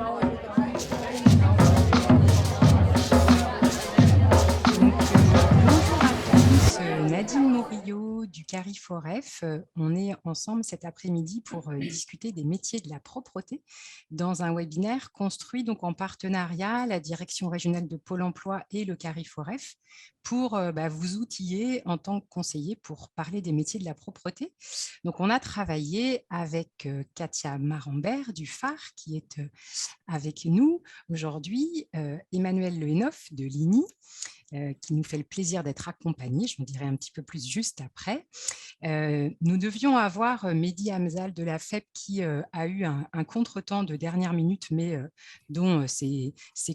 Bonjour à tous, Nadine Morillo du Cariforef. On est ensemble cet après-midi pour discuter des métiers de la propreté dans un webinaire construit donc en partenariat la Direction régionale de Pôle emploi et le Cariforef pour vous outiller en tant que conseiller pour parler des métiers de la propreté. Donc, on a travaillé avec Katia Marambert du phare qui est avec nous aujourd'hui, Emmanuel Lehenoff de l'INI, qui nous fait le plaisir d'être accompagné. Je vous dirai un petit peu plus juste après. Nous devions avoir Mehdi Hamzal de la FEP qui a eu un contretemps de dernière minute, mais dont ses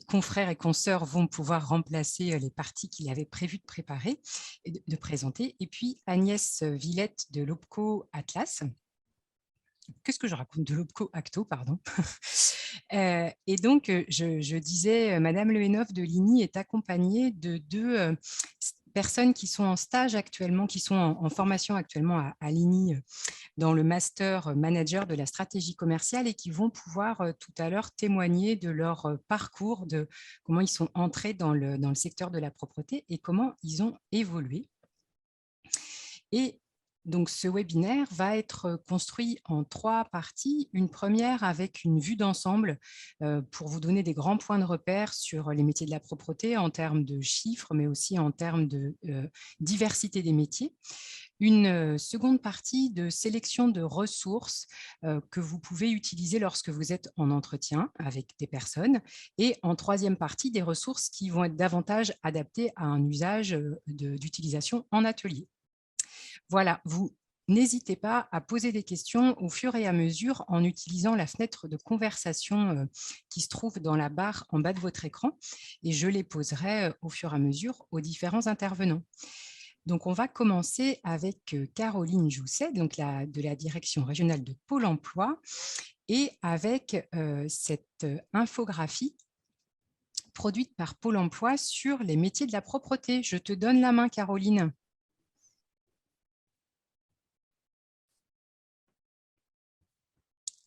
confrères et consoeurs vont pouvoir remplacer les parties qu'il avait prévu de préparer et de présenter. Et puis Agnès Villette de l'OPCO Atlas. Qu'est-ce que je raconte de l'OPCO Acto, pardon. Et donc, je disais, Madame Lehenoff de l'INI est accompagnée de deux personnes qui sont en stage actuellement, qui sont en formation actuellement à l'INI dans le master manager de la stratégie commerciale et qui vont pouvoir tout à l'heure témoigner de leur parcours, de comment ils sont entrés dans le secteur de la propreté et comment ils ont évolué. Et donc, ce webinaire va être construit en 3 parties. Une première avec une vue d'ensemble pour vous donner des grands points de repère sur les métiers de la propreté en termes de chiffres, mais aussi en termes de diversité des métiers. Une seconde partie de sélection de ressources que vous pouvez utiliser lorsque vous êtes en entretien avec des personnes. Et en troisième partie, des ressources qui vont être davantage adaptées à un usage d'utilisation en atelier. Voilà, vous n'hésitez pas à poser des questions au fur et à mesure en utilisant la fenêtre de conversation qui se trouve dans la barre en bas de votre écran et je les poserai au fur et à mesure aux différents intervenants. Donc, on va commencer avec Caroline Jousset, donc de la Direction régionale de Pôle emploi et avec cette infographie produite par Pôle emploi sur les métiers de la propreté. Je te donne la main, Caroline.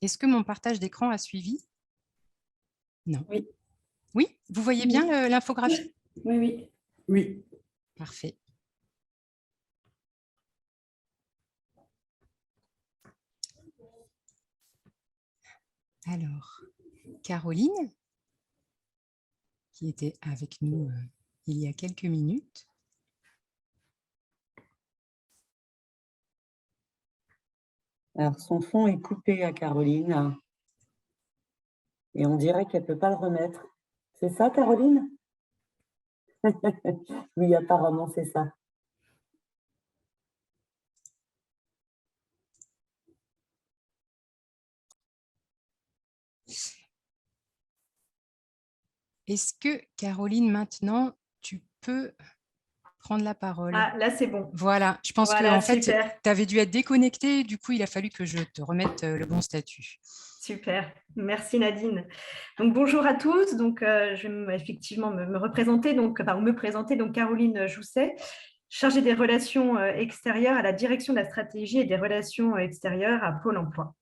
Est-ce que mon partage d'écran a suivi? Non. Oui. Oui, vous voyez bien l'infographie? Oui, oui. Oui. Parfait. Alors, Caroline, qui était avec nous il y a quelques minutes. Alors, son fond est coupé à Caroline. Et on dirait qu'elle ne peut pas le remettre. C'est ça, Caroline? Oui, apparemment, c'est ça. Est-ce que, Caroline, maintenant, tu peux prendre la parole? Ah, là, c'est bon. Voilà, je pense Voilà, qu'en fait, super. tu avais dû être déconnecté, du coup, il a fallu que je te remette le bon statut. Super, merci Nadine. Donc, bonjour à tous. Donc, je vais effectivement me représenter, me présenter. Donc, Caroline Jousset, chargée des relations extérieures à la direction de la stratégie et des relations extérieures à Pôle emploi.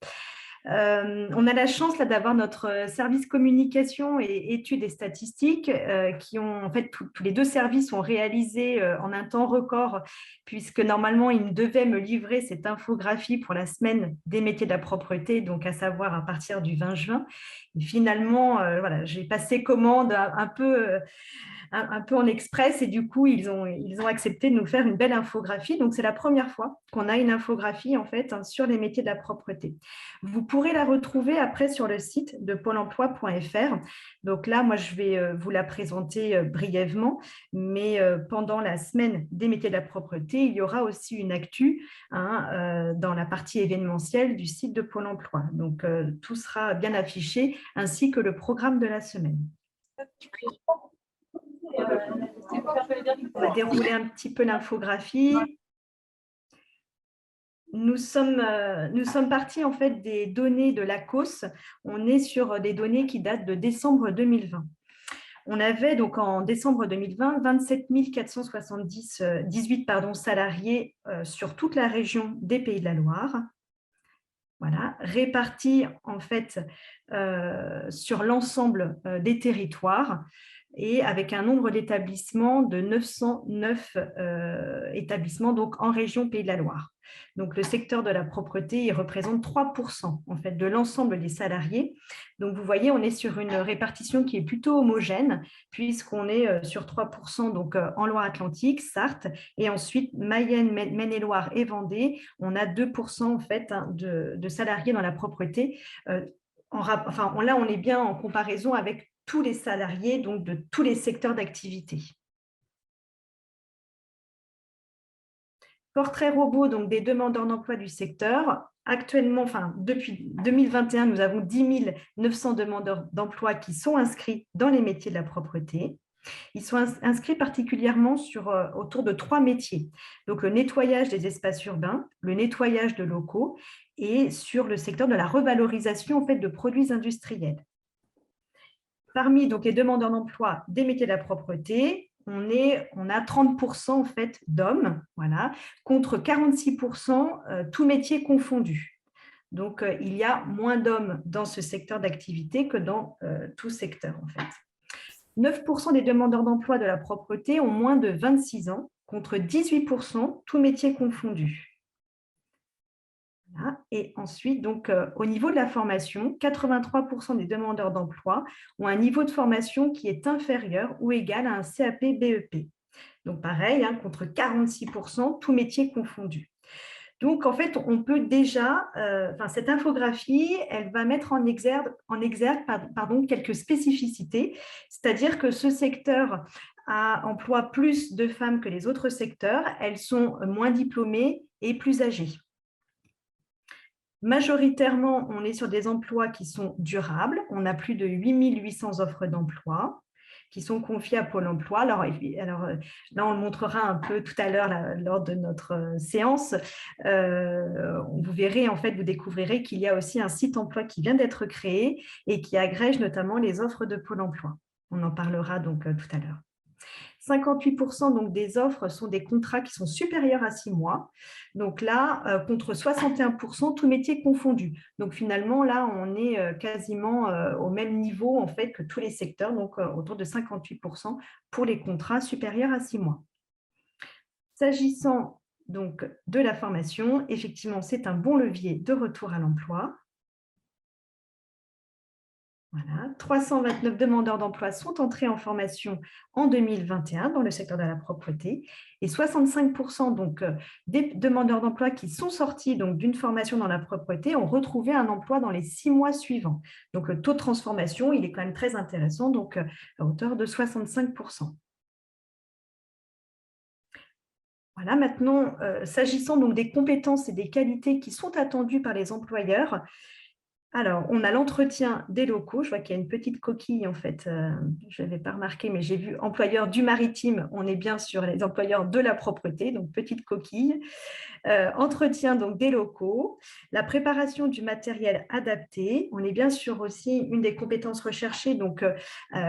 On a la chance là d'avoir notre service communication et études et statistiques qui ont en fait tous les deux services ont réalisé en un temps record puisque normalement ils devaient me livrer cette infographie pour la semaine des métiers de la propreté, donc à savoir à partir du 20 juin. Et finalement, voilà, j'ai passé commande un peu en express et du coup, ils ont accepté de nous faire une belle infographie. Donc, c'est la première fois qu'on a une infographie en fait sur les métiers de la propreté. Vous pourrez la retrouver après sur le site de pôle emploi.fr. Donc là, moi, je vais vous la présenter brièvement, mais pendant la semaine des métiers de la propreté, il y aura aussi une actu dans la partie événementielle du site de Pôle emploi. Donc, tout sera bien affiché, ainsi que le programme de la semaine. On va dérouler un petit peu l'infographie. Nous sommes partis en fait des données de l'ACOS. On est sur des données qui datent de décembre 2020. On avait donc en décembre 2020 27 478 salariés sur toute la région des Pays de la Loire. voilà, répartis en fait sur l'ensemble des territoires et avec un nombre d'établissements de 909 établissements donc en région Pays de la Loire. Donc le secteur de la propreté, il représente 3% en fait de l'ensemble des salariés. Donc vous voyez, on est sur une répartition qui est plutôt homogène puisqu'on est sur 3% donc en Loire-Atlantique, Sarthe, et ensuite Mayenne, Maine-et-Loire et Vendée, on a 2% en fait de salariés dans la propreté. Là, on est bien en comparaison avec tous les salariés donc de tous les secteurs d'activité. Portrait robot donc des demandeurs d'emploi du secteur. Actuellement, depuis 2021, nous avons 10 900 demandeurs d'emploi qui sont inscrits dans les métiers de la propreté. Ils sont inscrits particulièrement autour de 3 métiers. Donc, le nettoyage des espaces urbains, le nettoyage de locaux et sur le secteur de la revalorisation en fait, de produits industriels. Parmi donc, les demandeurs d'emploi des métiers de la propreté, on a 30% en fait, d'hommes, voilà, contre 46% tous métiers confondus. Donc, il y a moins d'hommes dans ce secteur d'activité que dans tout secteur en fait. 9% des demandeurs d'emploi de la propreté ont moins de 26 ans, contre 18%, tous métiers confondus. Voilà. Et ensuite, donc, au niveau de la formation, 83% des demandeurs d'emploi ont un niveau de formation qui est inférieur ou égal à un CAP-BEP. Donc, pareil, contre 46%, tous métiers confondus. Donc, en fait, on peut déjà, cette infographie, elle va mettre en exergue quelques spécificités, c'est-à-dire que ce secteur emploie plus de femmes que les autres secteurs, elles sont moins diplômées et plus âgées. Majoritairement, on est sur des emplois qui sont durables, on a plus de 8 800 offres d'emploi qui sont confiées à Pôle emploi. Alors là, on le montrera un peu tout à l'heure lors de notre séance. Vous verrez, en fait, vous découvrirez qu'il y a aussi un site emploi qui vient d'être créé et qui agrège notamment les offres de Pôle emploi. On en parlera donc tout à l'heure. 58% donc, des offres sont des contrats qui sont supérieurs à 6 mois. Donc là, contre 61%, tous métiers confondus. Donc finalement, là, on est quasiment au même niveau en fait, que tous les secteurs, donc autour de 58% pour les contrats supérieurs à 6 mois. S'agissant donc de la formation, effectivement, c'est un bon levier de retour à l'emploi. Voilà, 329 demandeurs d'emploi sont entrés en formation en 2021 dans le secteur de la propreté et 65% donc, des demandeurs d'emploi qui sont sortis d'une formation dans la propreté ont retrouvé un emploi dans les 6 mois suivants. Donc, le taux de transformation, il est quand même très intéressant, donc à hauteur de 65%. Voilà, maintenant, s'agissant donc des compétences et des qualités qui sont attendues par les employeurs, alors, on a l'entretien des locaux. Je vois qu'il y a une petite coquille, en fait. Je n'avais pas remarqué, mais j'ai vu employeur du maritime. On est bien sur les employeurs de la propreté, donc petite coquille. Entretien donc, des locaux, la préparation du matériel adapté. On est bien sûr aussi une des compétences recherchées, donc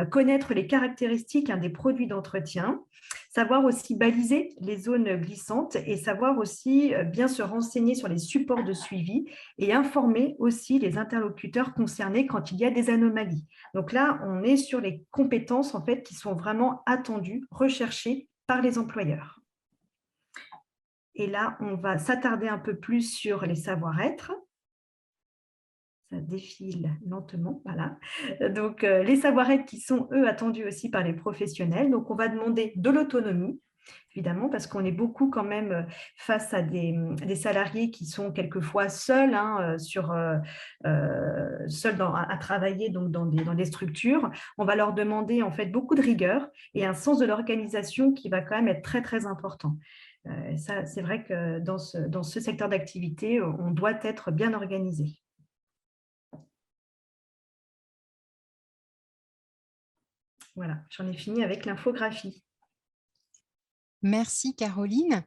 connaître les caractéristiques des produits d'entretien. Savoir aussi baliser les zones glissantes et savoir aussi bien se renseigner sur les supports de suivi et informer aussi les interlocuteurs concernés quand il y a des anomalies. Donc là, on est sur les compétences en fait, qui sont vraiment attendues, recherchées par les employeurs. Et là, on va s'attarder un peu plus sur les savoir-être. Ça défile lentement, voilà. Donc, les savoir-être qui sont, eux, attendus aussi par les professionnels. Donc, on va demander de l'autonomie, évidemment, parce qu'on est beaucoup quand même face à des salariés qui sont quelquefois seuls, à travailler donc, dans des structures. On va leur demander en fait beaucoup de rigueur et un sens de l'organisation qui va quand même être très, très important. Ça, c'est vrai que dans ce secteur d'activité, on doit être bien organisé. Voilà, j'en ai fini avec l'infographie. Merci Caroline.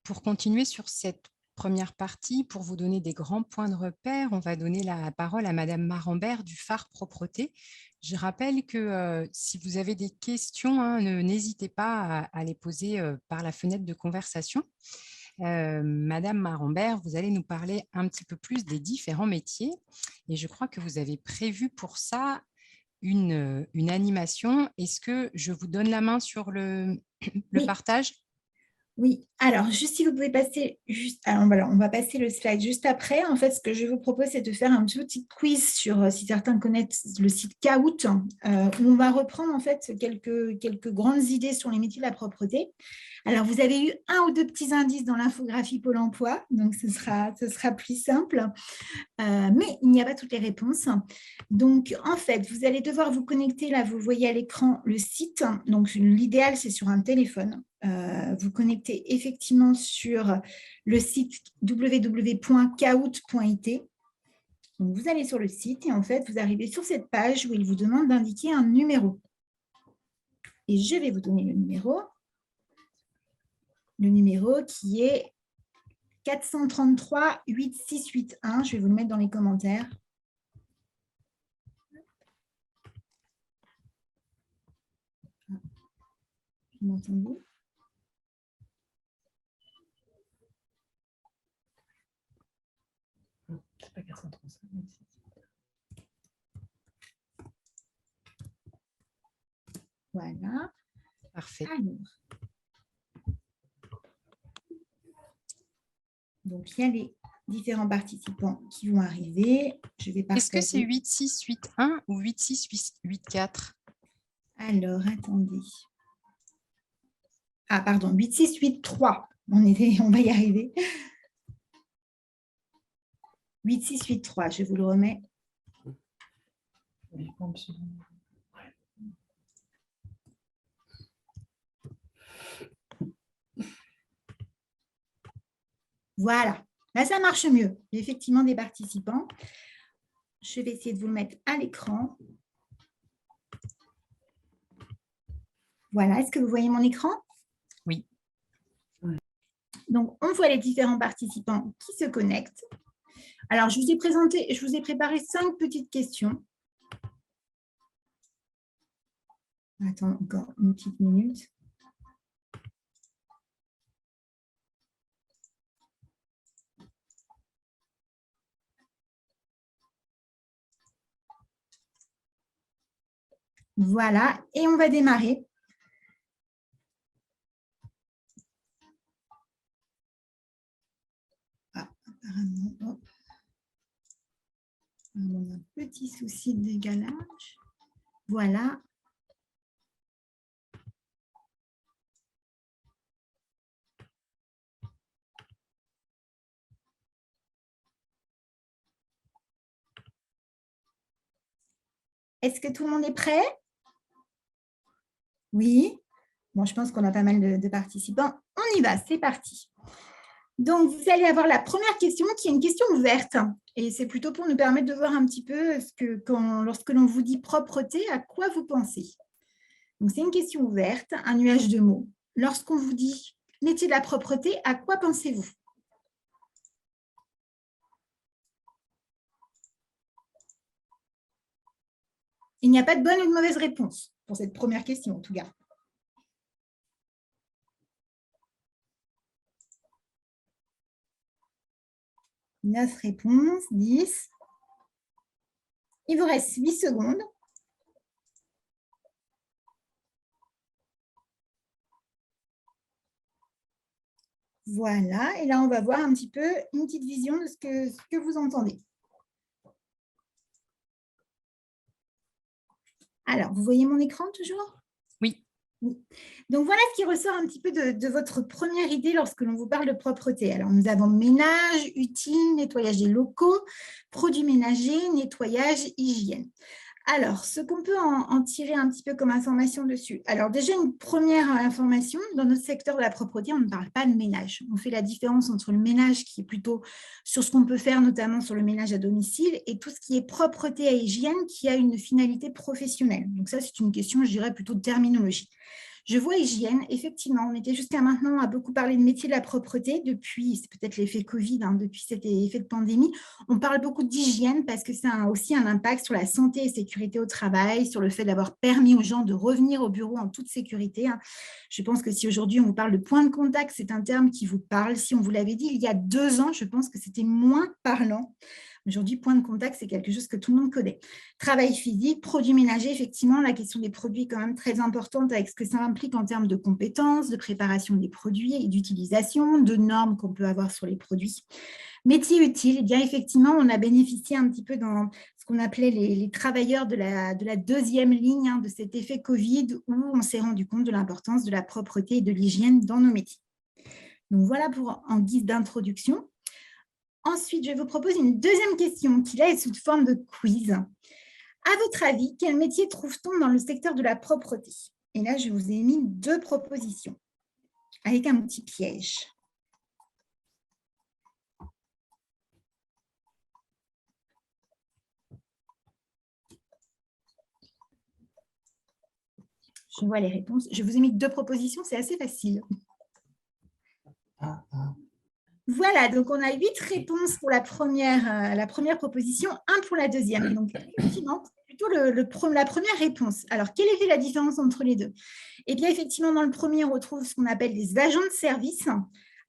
Pour continuer sur cette première partie, pour vous donner des grands points de repère, on va donner la parole à Madame Marambert du phare Propreté. Je rappelle que si vous avez des questions, n'hésitez pas à les poser par la fenêtre de conversation. Madame Marambert, vous allez nous parler un petit peu plus des différents métiers et je crois que vous avez prévu pour ça une animation. Est-ce que je vous donne la main sur le Oui. partage? Oui, alors juste si vous pouvez passer juste, alors voilà, on va passer le slide juste après. En fait, ce que je vous propose, c'est de faire un petit quiz sur, si certains connaissent le site Kahoot, où on va reprendre en fait quelques grandes idées sur les métiers de la propreté. Alors, vous avez eu 1 ou 2 petits indices dans l'infographie Pôle emploi, donc ce sera plus simple, mais il n'y a pas toutes les réponses. Donc, en fait, vous allez devoir vous connecter, là, vous voyez à l'écran le site, donc l'idéal, c'est sur un téléphone. Vous connectez effectivement sur le site www.kahoot.it. Donc, vous allez sur le site et en fait, vous arrivez sur cette page où il vous demande d'indiquer un numéro. Et je vais vous donner le numéro. Le numéro qui est 433 8681. Je vais vous le mettre dans les commentaires. Vous m'entendez ? C'est pas 435, mais c'est- Voilà. Parfait. Alors. Donc, il y a les différents participants qui vont arriver. Je vais Est-ce que c'est partager. 8681 ou 8684? Alors, attendez. Ah, pardon, 8683. On va y arriver. 8683, je vous le remets. Oui, absolument. Voilà. Là, ça marche mieux. Il y a effectivement des participants. Je vais essayer de vous le mettre à l'écran. Voilà. Est-ce que vous voyez mon écran? Oui. Donc, on voit les différents participants qui se connectent. Alors, je vous ai préparé 5 petites questions. Attends encore une petite minute. Voilà, et on va démarrer. Ah, apparemment, hop. On a un petit souci de décalage. Voilà. Est-ce que tout le monde est prêt? Oui. Bon, je pense qu'on a pas mal de participants. On y va, c'est parti. Donc, vous allez avoir la première question qui est une question ouverte. Et c'est plutôt pour nous permettre de voir un petit peu lorsque l'on vous dit propreté, à quoi vous pensez. Donc, c'est une question ouverte, un nuage de mots. Lorsqu'on vous dit métier de la propreté, à quoi pensez-vous? Il n'y a pas de bonne ou de mauvaise réponse pour cette première question, en tout cas. « 9 réponses, 10. Il vous reste 8 secondes. Voilà, et là, on va voir un petit peu une petite vision de ce que vous entendez. Alors, vous voyez mon écran toujours? Oui. Donc, voilà ce qui ressort un petit peu de votre première idée lorsque l'on vous parle de propreté. Alors, nous avons ménage, utile, nettoyage des locaux, produits ménagers, nettoyage, hygiène. Alors, ce qu'on peut en tirer un petit peu comme information dessus. Alors, déjà, une première information, dans notre secteur de la propreté, on ne parle pas de ménage. On fait la différence entre le ménage qui est plutôt sur ce qu'on peut faire, notamment sur le ménage à domicile, et tout ce qui est propreté et hygiène qui a une finalité professionnelle. Donc ça, c'est une question, je dirais, plutôt de terminologie. Je vois hygiène, effectivement, on était jusqu'à maintenant à beaucoup parler de métier de la propreté depuis, c'est peut-être l'effet Covid, hein, depuis cet effet de pandémie. On parle beaucoup d'hygiène parce que ça a aussi un impact sur la santé et sécurité au travail, sur le fait d'avoir permis aux gens de revenir au bureau en toute sécurité, hein. Je pense que si aujourd'hui on vous parle de point de contact, c'est un terme qui vous parle. Si on vous l'avait dit il y a 2 ans, je pense que c'était moins parlant. Aujourd'hui, point de contact, c'est quelque chose que tout le monde connaît. Travail physique, produits ménagers, effectivement, la question des produits est quand même très importante avec ce que ça implique en termes de compétences, de préparation des produits et d'utilisation, de normes qu'on peut avoir sur les produits. Métier utile, eh bien effectivement, on a bénéficié un petit peu dans ce qu'on appelait les travailleurs de la deuxième ligne, hein, de cet effet Covid où on s'est rendu compte de l'importance de la propreté et de l'hygiène dans nos métiers. Donc voilà pour en guise d'introduction. Ensuite, je vous propose une deuxième question qui là est sous forme de quiz. À votre avis, quel métier trouve-t-on dans le secteur de la propreté? Et là, je vous ai mis 2 propositions avec un petit piège. Je vois les réponses. Je vous ai mis 2 propositions, c'est assez facile. Voilà, donc on a 8 réponses pour la première proposition, 1 pour la deuxième. Donc, effectivement, c'est plutôt la première réponse. Alors, quelle était la différence entre les deux? Eh bien, effectivement, dans le premier, on retrouve ce qu'on appelle des agents de service.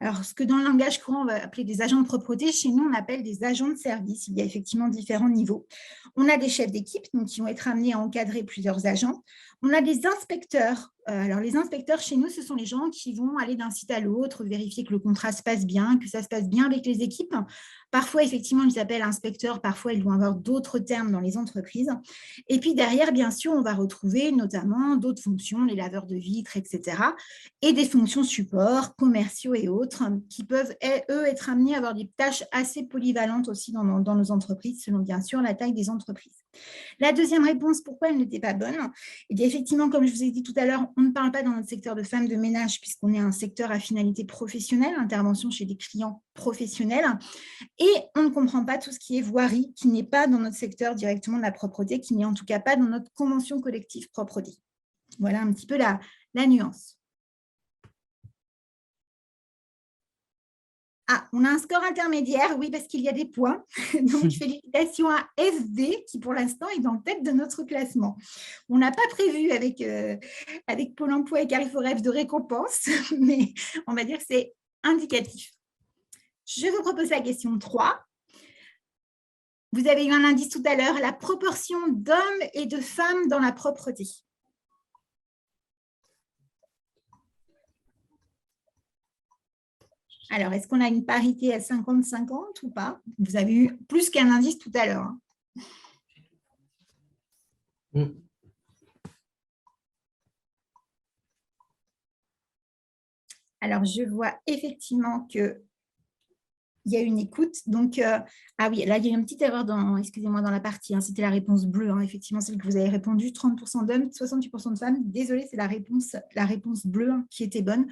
Alors, ce que dans le langage courant, on va appeler des agents de propreté, chez nous, on appelle des agents de service. Il y a effectivement différents niveaux. On a des chefs d'équipe donc, qui vont être amenés à encadrer plusieurs agents. On a des inspecteurs. Alors, les inspecteurs, chez nous, ce sont les gens qui vont aller d'un site à l'autre, vérifier que le contrat se passe bien, que ça se passe bien avec les équipes. Parfois, effectivement, ils s'appellent inspecteurs. Parfois, ils vont avoir d'autres termes dans les entreprises. Et puis, derrière, bien sûr, on va retrouver notamment d'autres fonctions, les laveurs de vitres, etc. Et des fonctions support, commerciaux et autres, qui peuvent, eux, être amenés à avoir des tâches assez polyvalentes aussi dans nos entreprises, selon, bien sûr, la taille des entreprises. La deuxième réponse, pourquoi elle n'était pas bonne? Eh bien, effectivement, comme je vous ai dit tout à l'heure, on ne parle pas dans notre secteur de femmes de ménage puisqu'on est un secteur à finalité professionnelle, intervention chez des clients professionnels, et on ne comprend pas tout ce qui est voirie, qui n'est pas dans notre secteur directement de la propreté, qui n'est en tout cas pas dans notre convention collective propreté. Voilà un petit peu la nuance. Ah, on a un score intermédiaire, oui, parce qu'il y a des points. Donc, félicitations à FV, qui pour l'instant est en tête de notre classement. On n'a pas prévu avec Pôle emploi et Carrefour de récompense, mais on va dire que c'est indicatif. Je vous propose la question 3. Vous avez eu un indice tout à l'heure, la proportion d'hommes et de femmes dans la propreté. Alors, est-ce qu'on a une parité à 50-50 ou pas? Vous avez eu plus qu'un indice tout à l'heure. Alors, je vois effectivement que il y a une écoute. Donc, ah oui, là, il y a une petite erreur excusez-moi, dans la partie. Hein, c'était la réponse bleue, hein, effectivement, celle que vous avez répondu. 30% d'hommes, 68% de femmes. Désolée, c'est la réponse bleue hein, qui était bonne.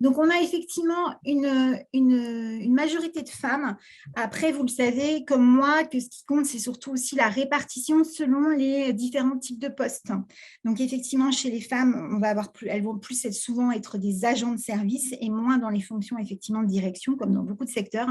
Donc, on a effectivement une majorité de femmes. Après, vous le savez, comme moi, que ce qui compte, c'est surtout aussi la répartition selon les différents types de postes. Donc, effectivement, chez les femmes, elles vont plus souvent être des agents de service et moins dans les fonctions effectivement de direction, comme dans beaucoup de secteurs.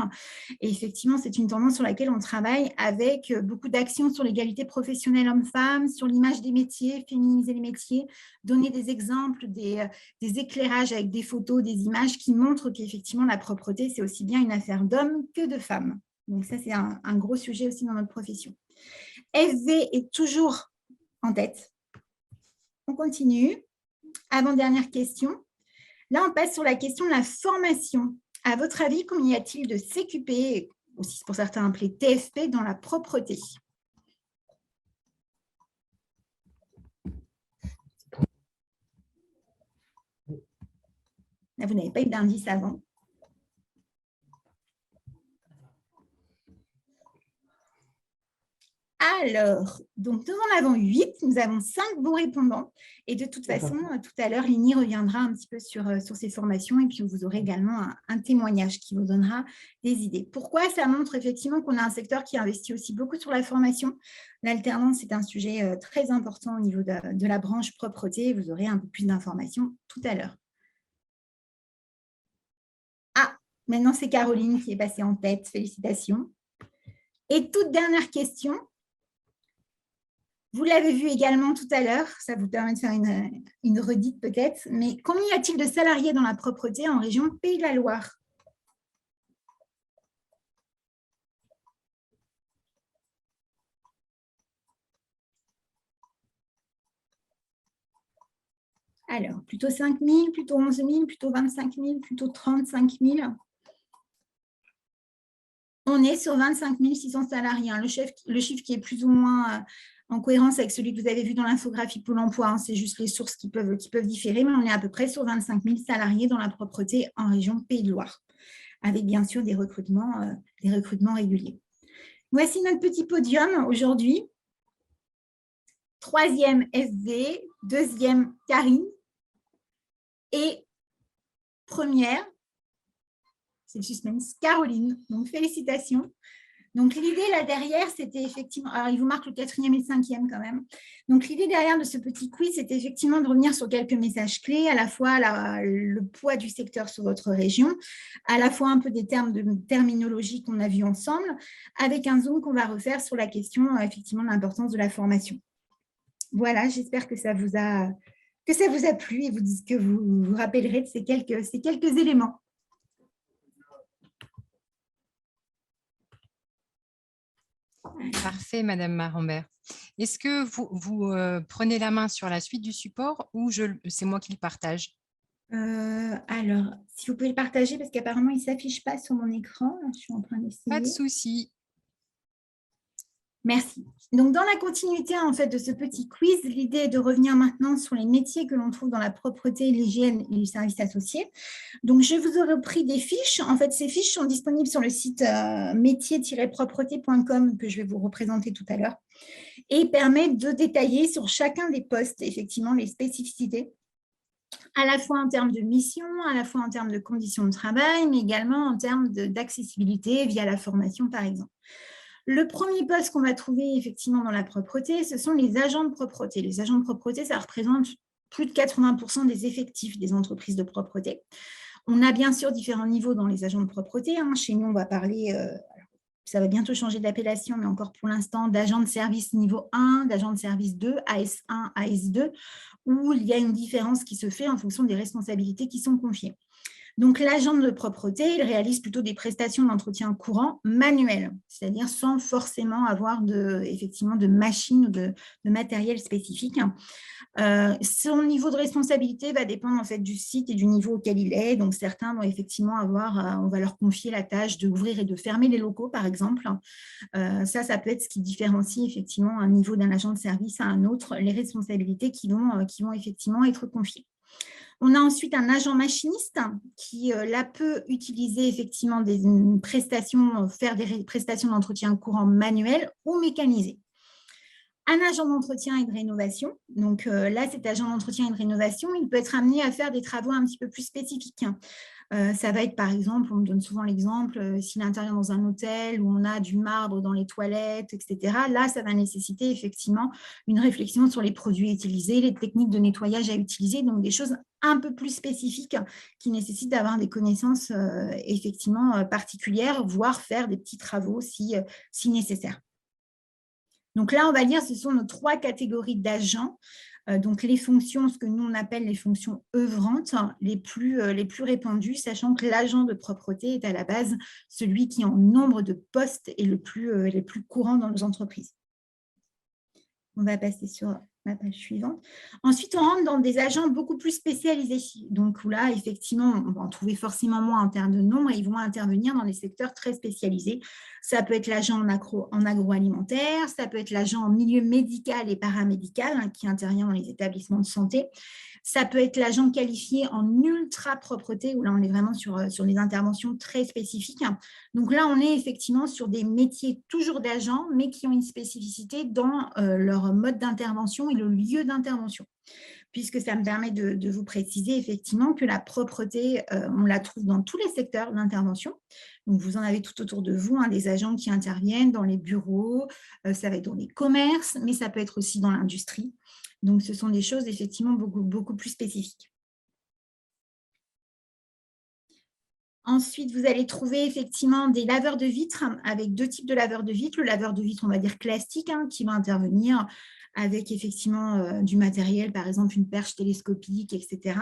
Et effectivement, c'est une tendance sur laquelle on travaille avec beaucoup d'actions sur l'égalité professionnelle homme-femme, sur l'image des métiers, féminiser les métiers, donner des exemples, des éclairages avec des photos, des images qui montrent qu'effectivement, la propreté, c'est aussi bien une affaire d'hommes que de femmes. Donc ça, c'est un gros sujet aussi dans notre profession. FV est toujours en tête. On continue. Avant-dernière question. Là, on passe sur la question de la formation. À votre avis, combien y a-t-il de CQP, aussi pour certains appelés TFP, dans la propreté? Là, vous n'avez pas eu d'indice avant. Alors, donc nous en avons 8, nous avons 5 bons répondants. Et de toute façon, tout à l'heure, Lini reviendra un petit peu sur ces formations et puis vous aurez également un témoignage qui vous donnera des idées. Pourquoi? Ça montre effectivement qu'on a un secteur qui investit aussi beaucoup sur la formation. L'alternance est un sujet très important au niveau de la branche propreté. Vous aurez un peu plus d'informations tout à l'heure. Ah, maintenant c'est Caroline qui est passée en tête. Félicitations. Et toute dernière question. Vous l'avez vu également tout à l'heure, ça vous permet de faire une redite peut-être, mais combien y a-t-il de salariés dans la propreté en région Pays de la Loire? Alors, plutôt 5 000, plutôt 11 000, plutôt 25 000, plutôt 35 000. On est sur 25 600 salariés. Le chiffre qui est plus ou moins en cohérence avec celui que vous avez vu dans l'infographie Pôle emploi. C'est juste les sources qui peuvent différer, mais on est à peu près sur 25 000 salariés dans la propreté en région Pays de Loire, avec bien sûr des recrutements réguliers. Voici notre petit podium aujourd'hui. 3e SD, 2e Karine et première, c'est le suspense, Caroline. Donc, félicitations. Donc, l'idée là derrière, c'était effectivement, alors il vous marque le 4e et le 5e quand même. Donc, l'idée derrière de ce petit quiz, c'était effectivement de revenir sur quelques messages clés, à la fois le poids du secteur sur votre région, à la fois un peu des termes de terminologie qu'on a vus ensemble, avec un zoom qu'on va refaire sur la question effectivement de l'importance de la formation. Voilà, j'espère que ça vous a plu et que vous vous rappellerez de ces quelques éléments. Parfait, Madame Marambert. Est-ce que vous prenez la main sur la suite du support ou c'est moi qui le partage? Alors, si vous pouvez le partager, parce qu'apparemment, il ne s'affiche pas sur mon écran. Je suis en train d'essayer. Pas de souci. Merci. Donc, dans la continuité en fait, de ce petit quiz, l'idée est de revenir maintenant sur les métiers que l'on trouve dans la propreté, l'hygiène et les services associés. Donc, je vous aurais pris des fiches. En fait, ces fiches sont disponibles sur le site métier-propreté.com que je vais vous représenter tout à l'heure et permettent de détailler sur chacun des postes, effectivement, les spécificités, à la fois en termes de mission, à la fois en termes de conditions de travail, mais également en termes d'accessibilité via la formation, par exemple. Le premier poste qu'on va trouver effectivement dans la propreté, ce sont les agents de propreté. Les agents de propreté, ça représente plus de 80% des effectifs des entreprises de propreté. On a bien sûr différents niveaux dans les agents de propreté. Chez nous, on va parler, ça va bientôt changer d'appellation, mais encore pour l'instant, d'agents de service niveau 1, d'agents de service 2, AS1, AS2, où il y a une différence qui se fait en fonction des responsabilités qui sont confiées. Donc, l'agent de propreté, il réalise plutôt des prestations d'entretien courant manuelles, c'est-à-dire sans forcément avoir effectivement de machines ou de matériel spécifique. Son niveau de responsabilité va dépendre en fait du site et du niveau auquel il est. Donc, certains vont effectivement on va leur confier la tâche d'ouvrir et de fermer les locaux, par exemple. Ça peut être ce qui différencie effectivement un niveau d'un agent de service à un autre, les responsabilités qui vont effectivement être confiées. On a ensuite un agent machiniste qui, là, peut utiliser effectivement des prestations, faire des prestations d'entretien courant manuel ou mécanisé. Un agent d'entretien et de rénovation. Donc là, cet agent d'entretien et de rénovation, il peut être amené à faire des travaux un petit peu plus spécifiques. Ça va être, par exemple, on me donne souvent l'exemple, si l'intérieur dans un hôtel où on a du marbre dans les toilettes, etc. Là, ça va nécessiter effectivement une réflexion sur les produits utilisés, les techniques de nettoyage à utiliser, donc des choses un peu plus spécifiques qui nécessitent d'avoir des connaissances effectivement particulières, voire faire des petits travaux si nécessaire. Donc là, on va dire, ce sont nos 3 catégories d'agents. Donc, les fonctions, ce que nous, on appelle les fonctions œuvrantes, les plus répandues, sachant que l'agent de propreté est à la base celui qui, en nombre de postes, est les plus courants dans nos entreprises. On va passer sur la page suivante. Ensuite, on rentre dans des agents beaucoup plus spécialisés. Donc là, effectivement, on va en trouver forcément moins en termes de nombre et ils vont intervenir dans des secteurs très spécialisés. Ça peut être l'agent en agroalimentaire, ça peut être l'agent en milieu médical et paramédical qui intervient dans les établissements de santé. Ça peut être l'agent qualifié en ultra-propreté, où là, on est vraiment sur des interventions très spécifiques. Donc là, on est effectivement sur des métiers toujours d'agents, mais qui ont une spécificité dans leur mode d'intervention et le lieu d'intervention. Puisque ça me permet de vous préciser effectivement que la propreté, on la trouve dans tous les secteurs d'intervention. Donc, vous en avez tout autour de vous, des agents qui interviennent dans les bureaux, ça va être dans les commerces, mais ça peut être aussi dans l'industrie. Donc, ce sont des choses effectivement beaucoup plus spécifiques. Ensuite, vous allez trouver effectivement des laveurs de vitres avec 2 types de laveurs de vitres. Le laveur de vitres, on va dire classique, qui va intervenir avec effectivement du matériel, par exemple une perche télescopique, etc.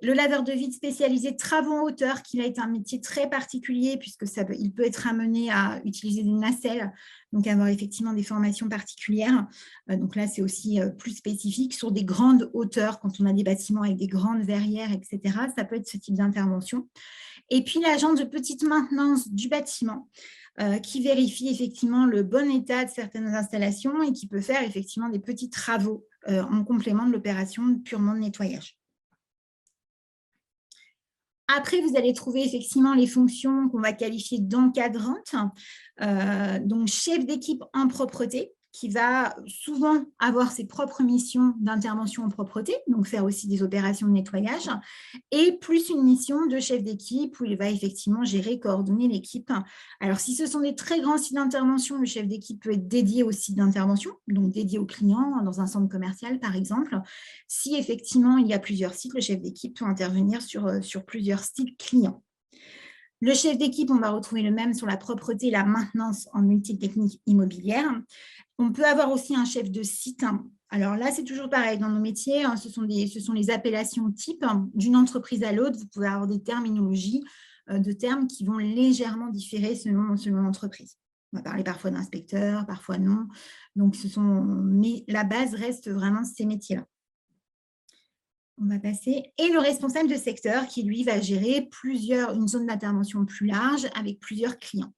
Le laveur de vitres spécialisé travaux en hauteur, qui va être un métier très particulier puisqu'il peut être amené à utiliser des nacelles, donc avoir effectivement des formations particulières. Donc là, c'est aussi plus spécifique sur des grandes hauteurs, quand on a des bâtiments avec des grandes verrières, etc. Ça peut être ce type d'intervention. Et puis l'agent de petite maintenance du bâtiment, qui vérifie effectivement le bon état de certaines installations et qui peut faire effectivement des petits travaux en complément de l'opération purement de nettoyage. Après, vous allez trouver effectivement les fonctions qu'on va qualifier d'encadrantes. Donc, chef d'équipe en propreté, qui va souvent avoir ses propres missions d'intervention en propreté, donc faire aussi des opérations de nettoyage, et plus une mission de chef d'équipe où il va effectivement gérer, coordonner l'équipe. Alors, si ce sont des très grands sites d'intervention, le chef d'équipe peut être dédié au site d'intervention, donc dédié aux clients dans un centre commercial, par exemple. Si effectivement il y a plusieurs sites, le chef d'équipe peut intervenir sur plusieurs sites clients. Le chef d'équipe, on va retrouver le même sur la propreté et la maintenance en multitechnique immobilière. On peut avoir aussi un chef de site. Alors là, c'est toujours pareil. Dans nos métiers, ce sont les appellations types d'une entreprise à l'autre. Vous pouvez avoir des terminologies de termes qui vont légèrement différer selon l'entreprise. On va parler parfois d'inspecteur, parfois non. Donc, mais la base reste vraiment ces métiers-là. On va passer. Et le responsable de secteur qui, lui, va gérer une zone d'intervention plus large avec plusieurs clients.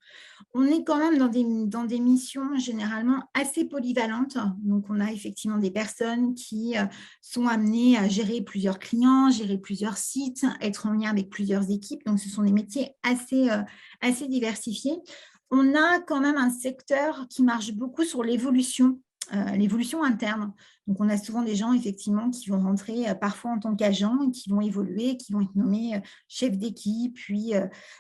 On est quand même dans des missions généralement assez polyvalentes. Donc, on a effectivement des personnes qui sont amenées à gérer plusieurs clients, gérer plusieurs sites, être en lien avec plusieurs équipes. Donc, ce sont des métiers assez diversifiés. On a quand même un secteur qui marche beaucoup sur l'évolution interne. Donc, on a souvent des gens, effectivement, qui vont rentrer parfois en tant qu'agents, qui vont évoluer, qui vont être nommés chef d'équipe, puis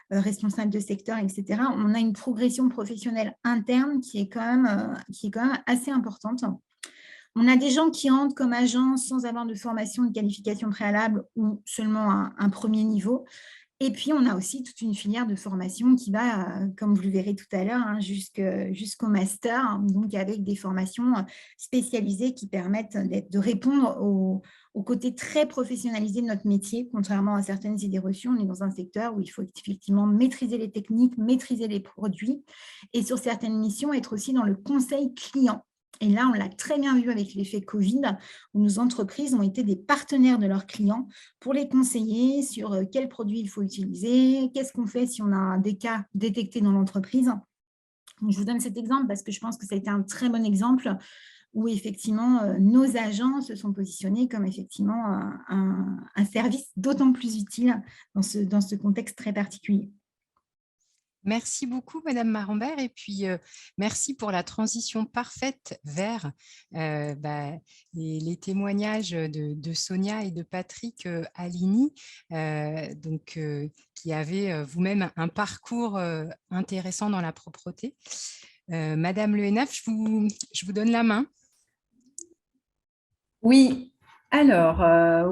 responsable de secteur, etc. On a une progression professionnelle interne qui est quand même assez importante. On a des gens qui rentrent comme agents sans avoir de formation, de qualification préalable ou seulement un premier niveau. Et puis, on a aussi toute une filière de formation qui va, comme vous le verrez tout à l'heure, jusqu'au master, donc avec des formations spécialisées qui permettent de répondre au côté très professionnalisé de notre métier. Contrairement à certaines idées reçues, on est dans un secteur où il faut effectivement maîtriser les techniques, maîtriser les produits et sur certaines missions, être aussi dans le conseil client. Et là, on l'a très bien vu avec l'effet Covid, où nos entreprises ont été des partenaires de leurs clients pour les conseiller sur quels produits il faut utiliser, qu'est-ce qu'on fait si on a des cas détectés dans l'entreprise. Je vous donne cet exemple parce que je pense que ça a été un très bon exemple où effectivement nos agents se sont positionnés comme effectivement un service d'autant plus utile dans ce contexte très particulier. Merci beaucoup, Madame Marambert, et puis merci pour la transition parfaite vers les témoignages de Sonia et de Patrick Aligny, qui avaient vous-même un parcours intéressant dans la propreté. Madame Le Henaf, je vous donne la main. Oui. Alors,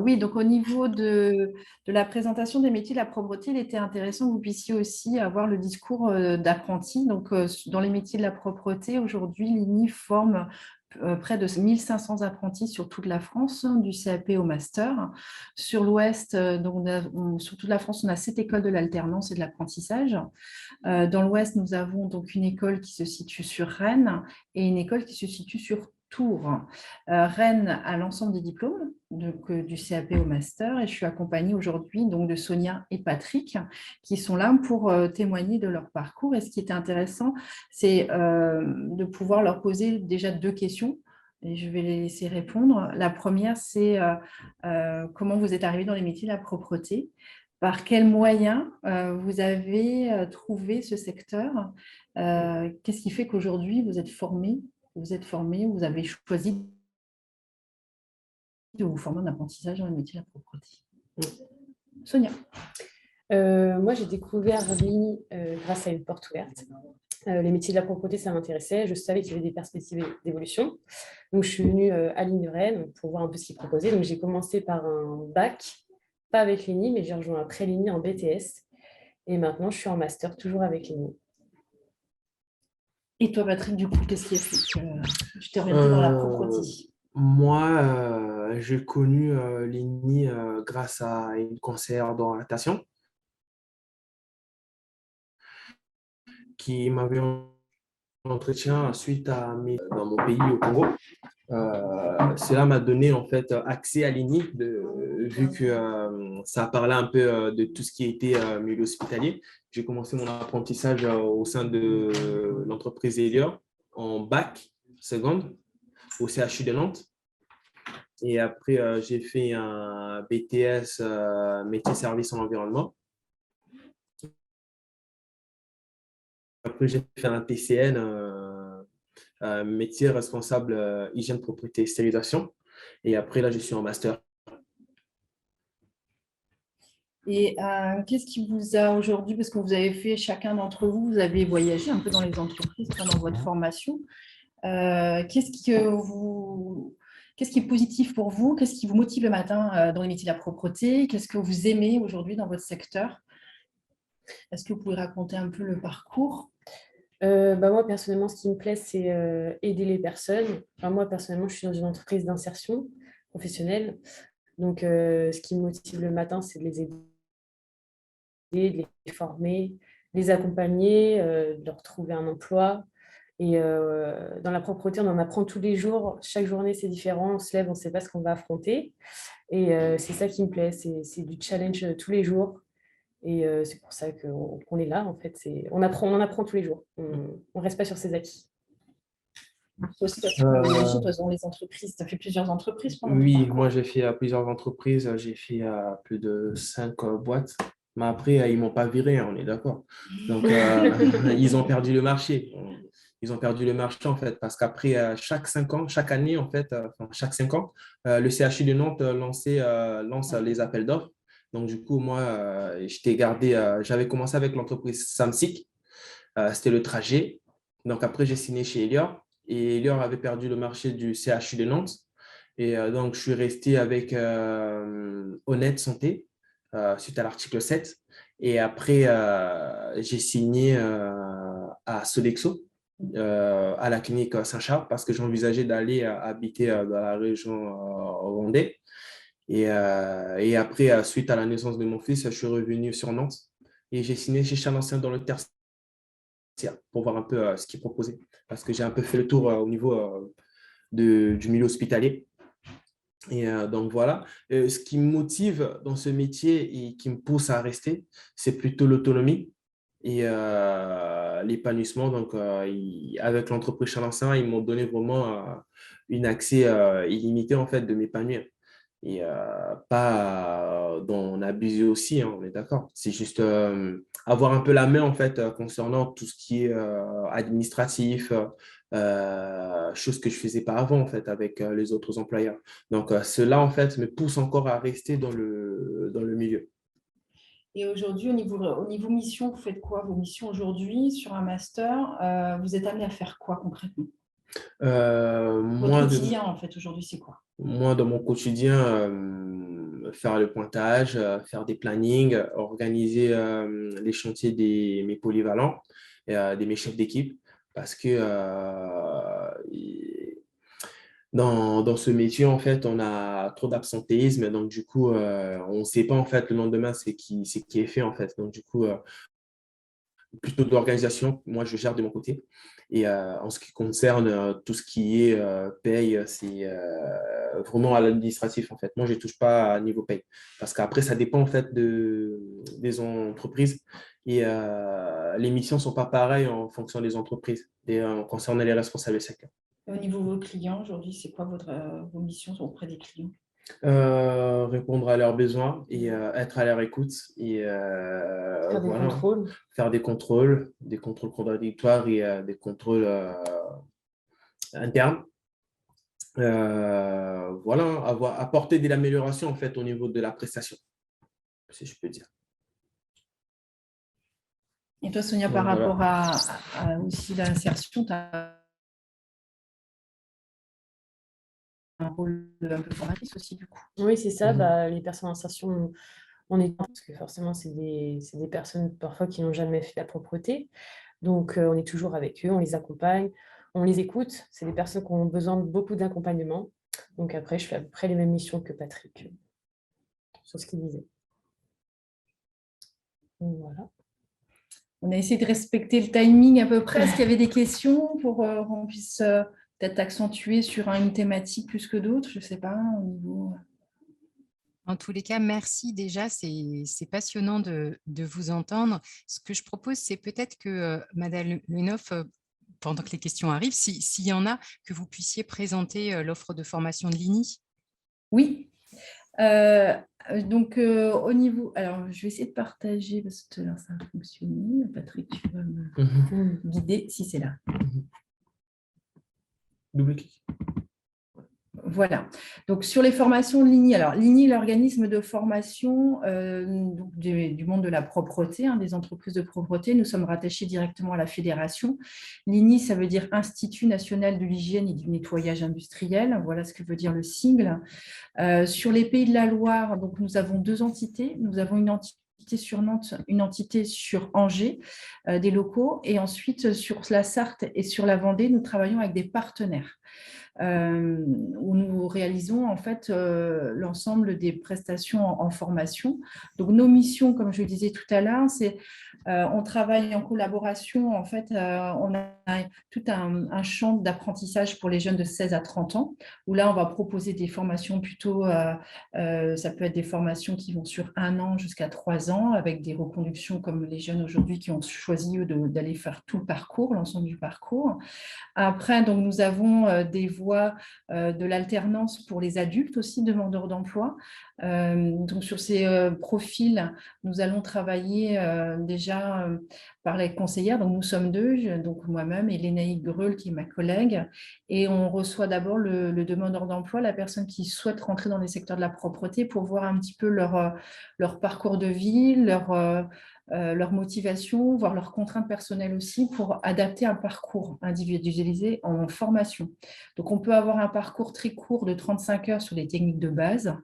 oui, donc au niveau de la présentation des métiers de la propreté, il était intéressant que vous puissiez aussi avoir le discours d'apprenti. Donc, dans les métiers de la propreté, aujourd'hui, l'INI forme près de 1500 apprentis sur toute la France, du CAP au master. Sur l'Ouest, sur toute la France, on a 7 écoles de l'alternance et de l'apprentissage. Dans l'Ouest, nous avons donc une école qui se situe sur Rennes et une école qui se situe sur tour Rennes à l'ensemble des diplômes, donc, du CAP au master, et je suis accompagnée aujourd'hui donc, de Sonia et Patrick qui sont là pour témoigner de leur parcours. Et ce qui était intéressant, c'est de pouvoir leur poser déjà 2 questions. Et je vais les laisser répondre. La première, c'est comment vous êtes arrivé dans les métiers de la propreté? Par quels moyens vous avez trouvé ce secteur? Qu'est-ce qui fait qu'aujourd'hui, vous êtes formé, vous avez choisi de vous former en apprentissage dans les métiers de la propreté? Sonia. Moi, j'ai découvert l'INI grâce à une porte ouverte. Les métiers de la propreté, ça m'intéressait. Je savais qu'il y avait des perspectives d'évolution. Donc, je suis venue à l'INI Rennes pour voir un peu ce qu'ils proposaient. Donc, j'ai commencé par un bac, pas avec l'INI, mais j'ai rejoint après l'INI en BTS. Et maintenant, je suis en master, toujours avec l'INI. Et toi, Patrick, du coup, qu'est-ce qui a fait que tu t'es orienté dans la propreté? Moi, j'ai connu l'INI grâce à une conseillère d'orientation qui m'avait en entretien suite à dans mon pays, au Congo. Cela m'a donné en fait accès à l'INI, vu que ça parlait un peu de tout ce qui était milieu hospitalier. J'ai commencé mon apprentissage au sein de l'entreprise Elior en bac seconde au CHU de Nantes. Et après, j'ai fait un BTS métier service en environnement. Après, j'ai fait un TCN métier responsable hygiène, propreté, stérilisation. Et après, là, je suis en master. Et qu'est-ce qui vous a aujourd'hui, parce que vous avez fait, chacun d'entre vous, vous avez voyagé un peu dans les entreprises pendant votre formation. Qu'est-ce qui est positif pour vous? Qu'est-ce qui vous motive le matin dans les métiers de la propreté? Qu'est-ce que vous aimez aujourd'hui dans votre secteur? Est-ce que vous pouvez raconter un peu le parcours? Moi, personnellement, ce qui me plaît, c'est aider les personnes. Moi, personnellement, je suis dans une entreprise d'insertion professionnelle. Donc, ce qui me motive le matin, c'est de les aider, de les former, de les accompagner, de leur trouver un emploi. Et dans la propreté, on en apprend tous les jours. Chaque journée, c'est différent. On se lève, on ne sait pas ce qu'on va affronter. Et c'est ça qui me plaît. C'est du challenge tous les jours. Et c'est pour ça qu'on est là, en fait. On en apprend tous les jours. On ne reste pas sur ses acquis. Toi aussi, tu as voyagé dans les entreprises. Tu as fait plusieurs entreprises pendant ton Oui, parcours. moi, j'ai fait plusieurs entreprises. J'ai fait plus de 5 boîtes. Mais après, ils ne m'ont pas viré, hein, on est d'accord. Donc, ils ont perdu le marché. Ils ont perdu le marché, en fait, parce qu'après, chaque 5 ans, chaque année, en fait, chaque 5 ans, le CHU de Nantes lance les appels d'offres. Donc, du coup, moi, j'avais commencé avec l'entreprise Samsic. C'était le trajet. Donc, après, j'ai signé chez Elior. Et Elior avait perdu le marché du CHU de Nantes. Et donc, je suis resté avec Honnête Santé suite à l'article 7. Et après, j'ai signé à Sodexo, à la clinique Saint-Charles, parce que j'envisageais d'aller habiter dans la région Vendée. Et après, suite à la naissance de mon fils, je suis revenu sur Nantes et j'ai signé chez Chalancien dans le tertiaire pour voir un peu ce qu'ils proposaient, parce que j'ai un peu fait le tour au niveau du milieu hospitalier. Et donc voilà, ce qui me motive dans ce métier et qui me pousse à rester, c'est plutôt l'autonomie et l'épanouissement. Donc, avec l'entreprise Chalancien, ils m'ont donné vraiment un accès illimité en fait de m'épanouir. Et pas d'en abuser aussi, hein, on est d'accord. C'est juste avoir un peu la main en fait concernant tout ce qui est administratif, chose que je ne faisais pas avant en fait avec les autres employeurs. Donc cela en fait me pousse encore à rester dans le milieu. Et aujourd'hui, au niveau mission, vous faites quoi? Vos missions aujourd'hui sur un master, vous êtes amené à faire quoi concrètement? Votre quotidien, en fait, aujourd'hui, c'est quoi? Moi, dans mon quotidien, faire le pointage, faire des plannings, organiser les chantiers de mes polyvalents, de mes chefs d'équipe, parce que dans ce métier, en fait, on a trop d'absentéisme, donc du coup, on ne sait pas en fait le lendemain c'est qui est fait en fait. Donc du coup, plutôt de l'organisation. Moi, je gère de mon côté. Et en ce qui concerne tout ce qui est paye, c'est vraiment à l'administratif, en fait. Moi, je ne touche pas à niveau paye. Parce qu'après, ça dépend, en fait, des entreprises. Et les missions ne sont pas pareilles en fonction des entreprises, et concernant les responsables secteurs. Au niveau de vos clients, aujourd'hui, c'est quoi vos missions auprès des clients? Répondre à leurs besoins et être à leur écoute et Faire des voilà, contrôles. faire des contrôles contradictoires et des contrôles internes. Voilà, apporter de l'amélioration en fait au niveau de la prestation, si je peux dire. Et toi, Sonia, Donc, par voilà. rapport à aussi l'insertion, tu as un rôle un peu formatrice aussi, du coup. Oui, c'est ça. Mhm. Les personnes en insertion, on est parce que forcément, c'est des personnes parfois qui n'ont jamais fait la propreté. Donc, on est toujours avec eux, on les accompagne, on les écoute. C'est des personnes qui ont besoin de beaucoup d'accompagnement. Donc, après, je fais à peu près les mêmes missions que Patrick sur ce qu'il disait. Donc, voilà. On a essayé de respecter le timing à peu près. Est-ce qu'il y avait des questions pour qu'on puisse peut-être accentuer sur une thématique plus que d'autres? Je ne sais pas, au niveau... En tous les cas, merci déjà, c'est passionnant de vous entendre. Ce que je propose, c'est peut-être que Madame Lenoff, pendant que les questions arrivent, s'il y en a, que vous puissiez présenter l'offre de formation de l'INI. Oui. Donc, au niveau... Alors, je vais essayer de partager, parce que tout à l'heure, ça a fonctionné. Patrick, tu vas me guider si c'est là. Double clic. Voilà. Donc, sur les formations de l'INI, alors l'INI, l'organisme de formation du monde de la propreté, des entreprises de propreté, nous sommes rattachés directement à la fédération. L'INI, ça veut dire Institut national de l'hygiène et du nettoyage industriel. Voilà ce que veut dire le sigle. Sur les Pays de la Loire, donc, nous avons 2 entités. Nous avons une entité sur Nantes, une entité sur Angers, des locaux. Et ensuite, sur la Sarthe et sur la Vendée, nous travaillons avec des partenaires. Où nous réalisons en fait l'ensemble des prestations en formation. Donc nos missions, comme je le disais tout à l'heure, c'est on travaille en collaboration. En fait, on a tout un champ d'apprentissage pour les jeunes de 16 à 30 ans, où là, on va proposer des formations plutôt, ça peut être des formations qui vont sur 1 an jusqu'à 3 ans, avec des reconductions comme les jeunes aujourd'hui qui ont choisi d'aller faire tout le parcours, l'ensemble du parcours. Après, donc, nous avons des voies de l'alternance pour les adultes aussi, demandeurs d'emploi. Donc, sur ces profils, nous allons travailler déjà par les conseillères. Donc, nous sommes 2, donc moi-même et Lénaïque Greul, qui est ma collègue. Et on reçoit d'abord le demandeur d'emploi, la personne qui souhaite rentrer dans les secteurs de la propreté pour voir un petit peu leur parcours de vie, leur motivation, voire leurs contraintes personnelles aussi, pour adapter un parcours individualisé en formation. Donc, on peut avoir un parcours très court de 35 heures sur les techniques de base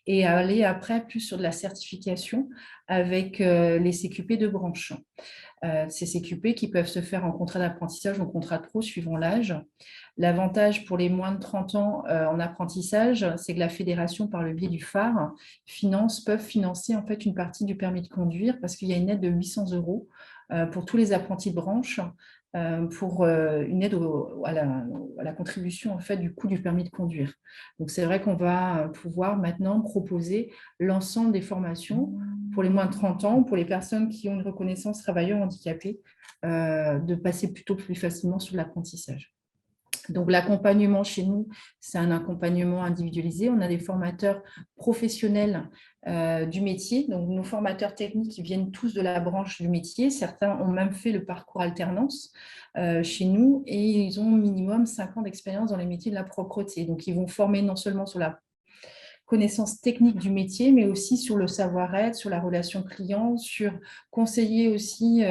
et aller après plus sur de la certification avec les CQP de branche. Ces CQP qui peuvent se faire en contrat d'apprentissage ou en contrat pro suivant l'âge. L'avantage pour les moins de 30 ans en apprentissage, c'est que la fédération, par le biais du phare, peuvent financer en fait une partie du permis de conduire parce qu'il y a une aide de 800 € pour tous les apprentis de branche pour une aide à la contribution en fait, du coût du permis de conduire. Donc, c'est vrai qu'on va pouvoir maintenant proposer l'ensemble des formations pour les moins de 30 ans, pour les personnes qui ont une reconnaissance travailleur handicapé, de passer plutôt plus facilement sur l'apprentissage. Donc, l'accompagnement chez nous, c'est un accompagnement individualisé. On a des formateurs professionnels du métier. Donc, nos formateurs techniques qui viennent tous de la branche du métier. Certains ont même fait le parcours alternance chez nous et ils ont minimum 5 ans d'expérience dans les métiers de la propreté. Donc, ils vont former non seulement sur la connaissance technique du métier, mais aussi sur le savoir-être, sur la relation client, sur conseiller aussi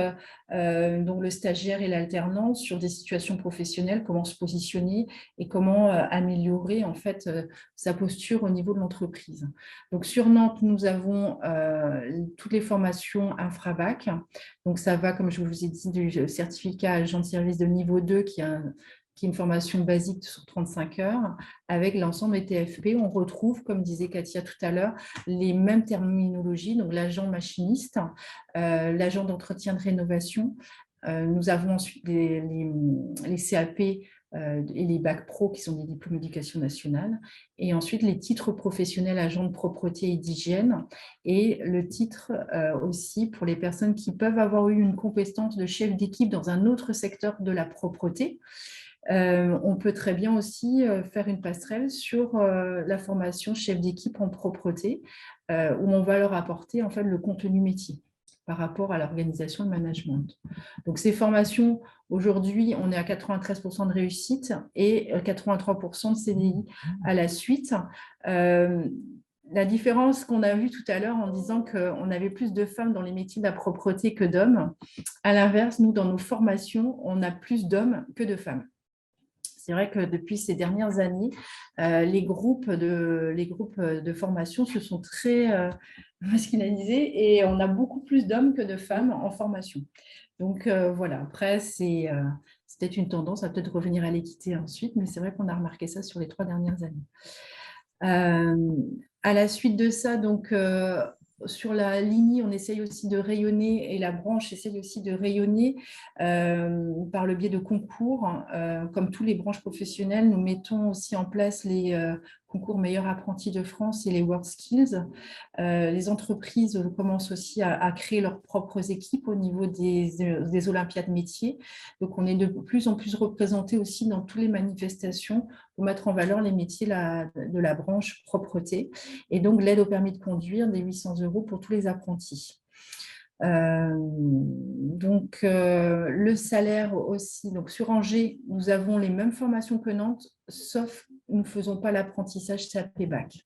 donc le stagiaire et l'alternant sur des situations professionnelles, comment se positionner et comment améliorer en fait sa posture au niveau de l'entreprise. Donc sur Nantes, nous avons toutes les formations infrabac. Donc ça va, comme je vous ai dit, du certificat agent de service de niveau 2 qui est un qui est une formation basique sur 35 heures, avec l'ensemble des TFP. On retrouve, comme disait Katia tout à l'heure, les mêmes terminologies, donc l'agent machiniste, l'agent d'entretien de rénovation. Nous avons ensuite les CAP et les bacs pro qui sont des diplômes d'éducation nationale, et ensuite les titres professionnels agents de propreté et d'hygiène, et le titre aussi pour les personnes qui peuvent avoir eu une compétence de chef d'équipe dans un autre secteur de la propreté. On peut très bien aussi faire une passerelle sur la formation chef d'équipe en propreté, où on va leur apporter en fait le contenu métier par rapport à l'organisation et le management. Donc, ces formations, aujourd'hui, on est à 93% de réussite et 83% de CDI à la suite. La différence qu'on a vue tout à l'heure en disant qu'on avait plus de femmes dans les métiers de la propreté que d'hommes, à l'inverse, nous, dans nos formations, on a plus d'hommes que de femmes. C'est vrai que depuis ces dernières années, les groupes de formation se sont très masculinisés et on a beaucoup plus d'hommes que de femmes en formation. Donc voilà, après, c'est peut-être une tendance, à peut-être revenir à l'équité ensuite, mais c'est vrai qu'on a remarqué ça sur les 3 dernières années. À la suite de ça, donc, sur la ligne, on essaye aussi de rayonner et la branche essaye aussi de rayonner par le biais de concours. Comme tous les branches professionnelles, nous mettons aussi en place les concours meilleurs apprentis de France et les World Skills. Les entreprises commencent aussi à créer leurs propres équipes au niveau des Olympiades métiers. Donc, on est de plus en plus représentés aussi dans toutes les manifestations pour mettre en valeur les métiers de la branche propreté. Et donc, l'aide au permis de conduire des 800 € pour tous les apprentis. Le salaire aussi. Donc, sur Angers, nous avons les mêmes formations que Nantes, sauf nous ne faisons pas l'apprentissage CAP-BAC.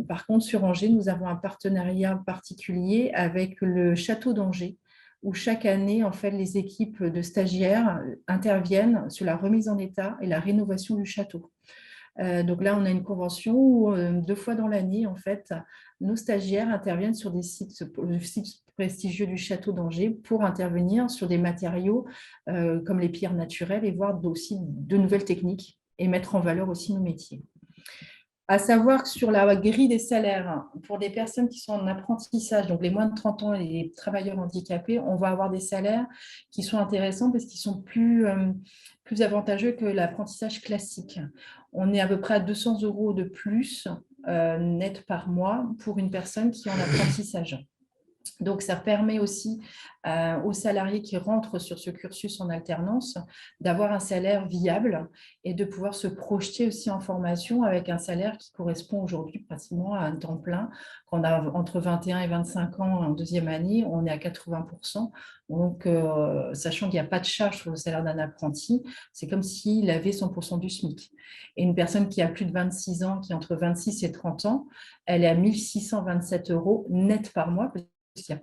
Par contre, sur Angers, nous avons un partenariat particulier avec le Château d'Angers, où chaque année, en fait, les équipes de stagiaires interviennent sur la remise en état et la rénovation du château. Donc là, on a une convention où 2 fois dans l'année, en fait, nos stagiaires interviennent sur des sites prestigieux du château d'Angers pour intervenir sur des matériaux comme les pierres naturelles et voir aussi de nouvelles techniques et mettre en valeur aussi nos métiers. À savoir que sur la grille des salaires, pour des personnes qui sont en apprentissage, donc les moins de 30 ans et les travailleurs handicapés, on va avoir des salaires qui sont intéressants parce qu'ils sont plus avantageux que l'apprentissage classique. On est à peu près à 200 € de plus net par mois pour une personne qui est en apprentissage. Donc, ça permet aussi aux salariés qui rentrent sur ce cursus en alternance d'avoir un salaire viable et de pouvoir se projeter aussi en formation avec un salaire qui correspond aujourd'hui pratiquement à un temps plein. Quand on a entre 21 et 25 ans en 2e année, on est à 80%. Donc, sachant qu'il n'y a pas de charge sur le salaire d'un apprenti, c'est comme s'il avait 100% du SMIC. Et une personne qui a plus de 26 ans, qui est entre 26 et 30 ans, elle est à 1 627 € net par mois, parce qu'il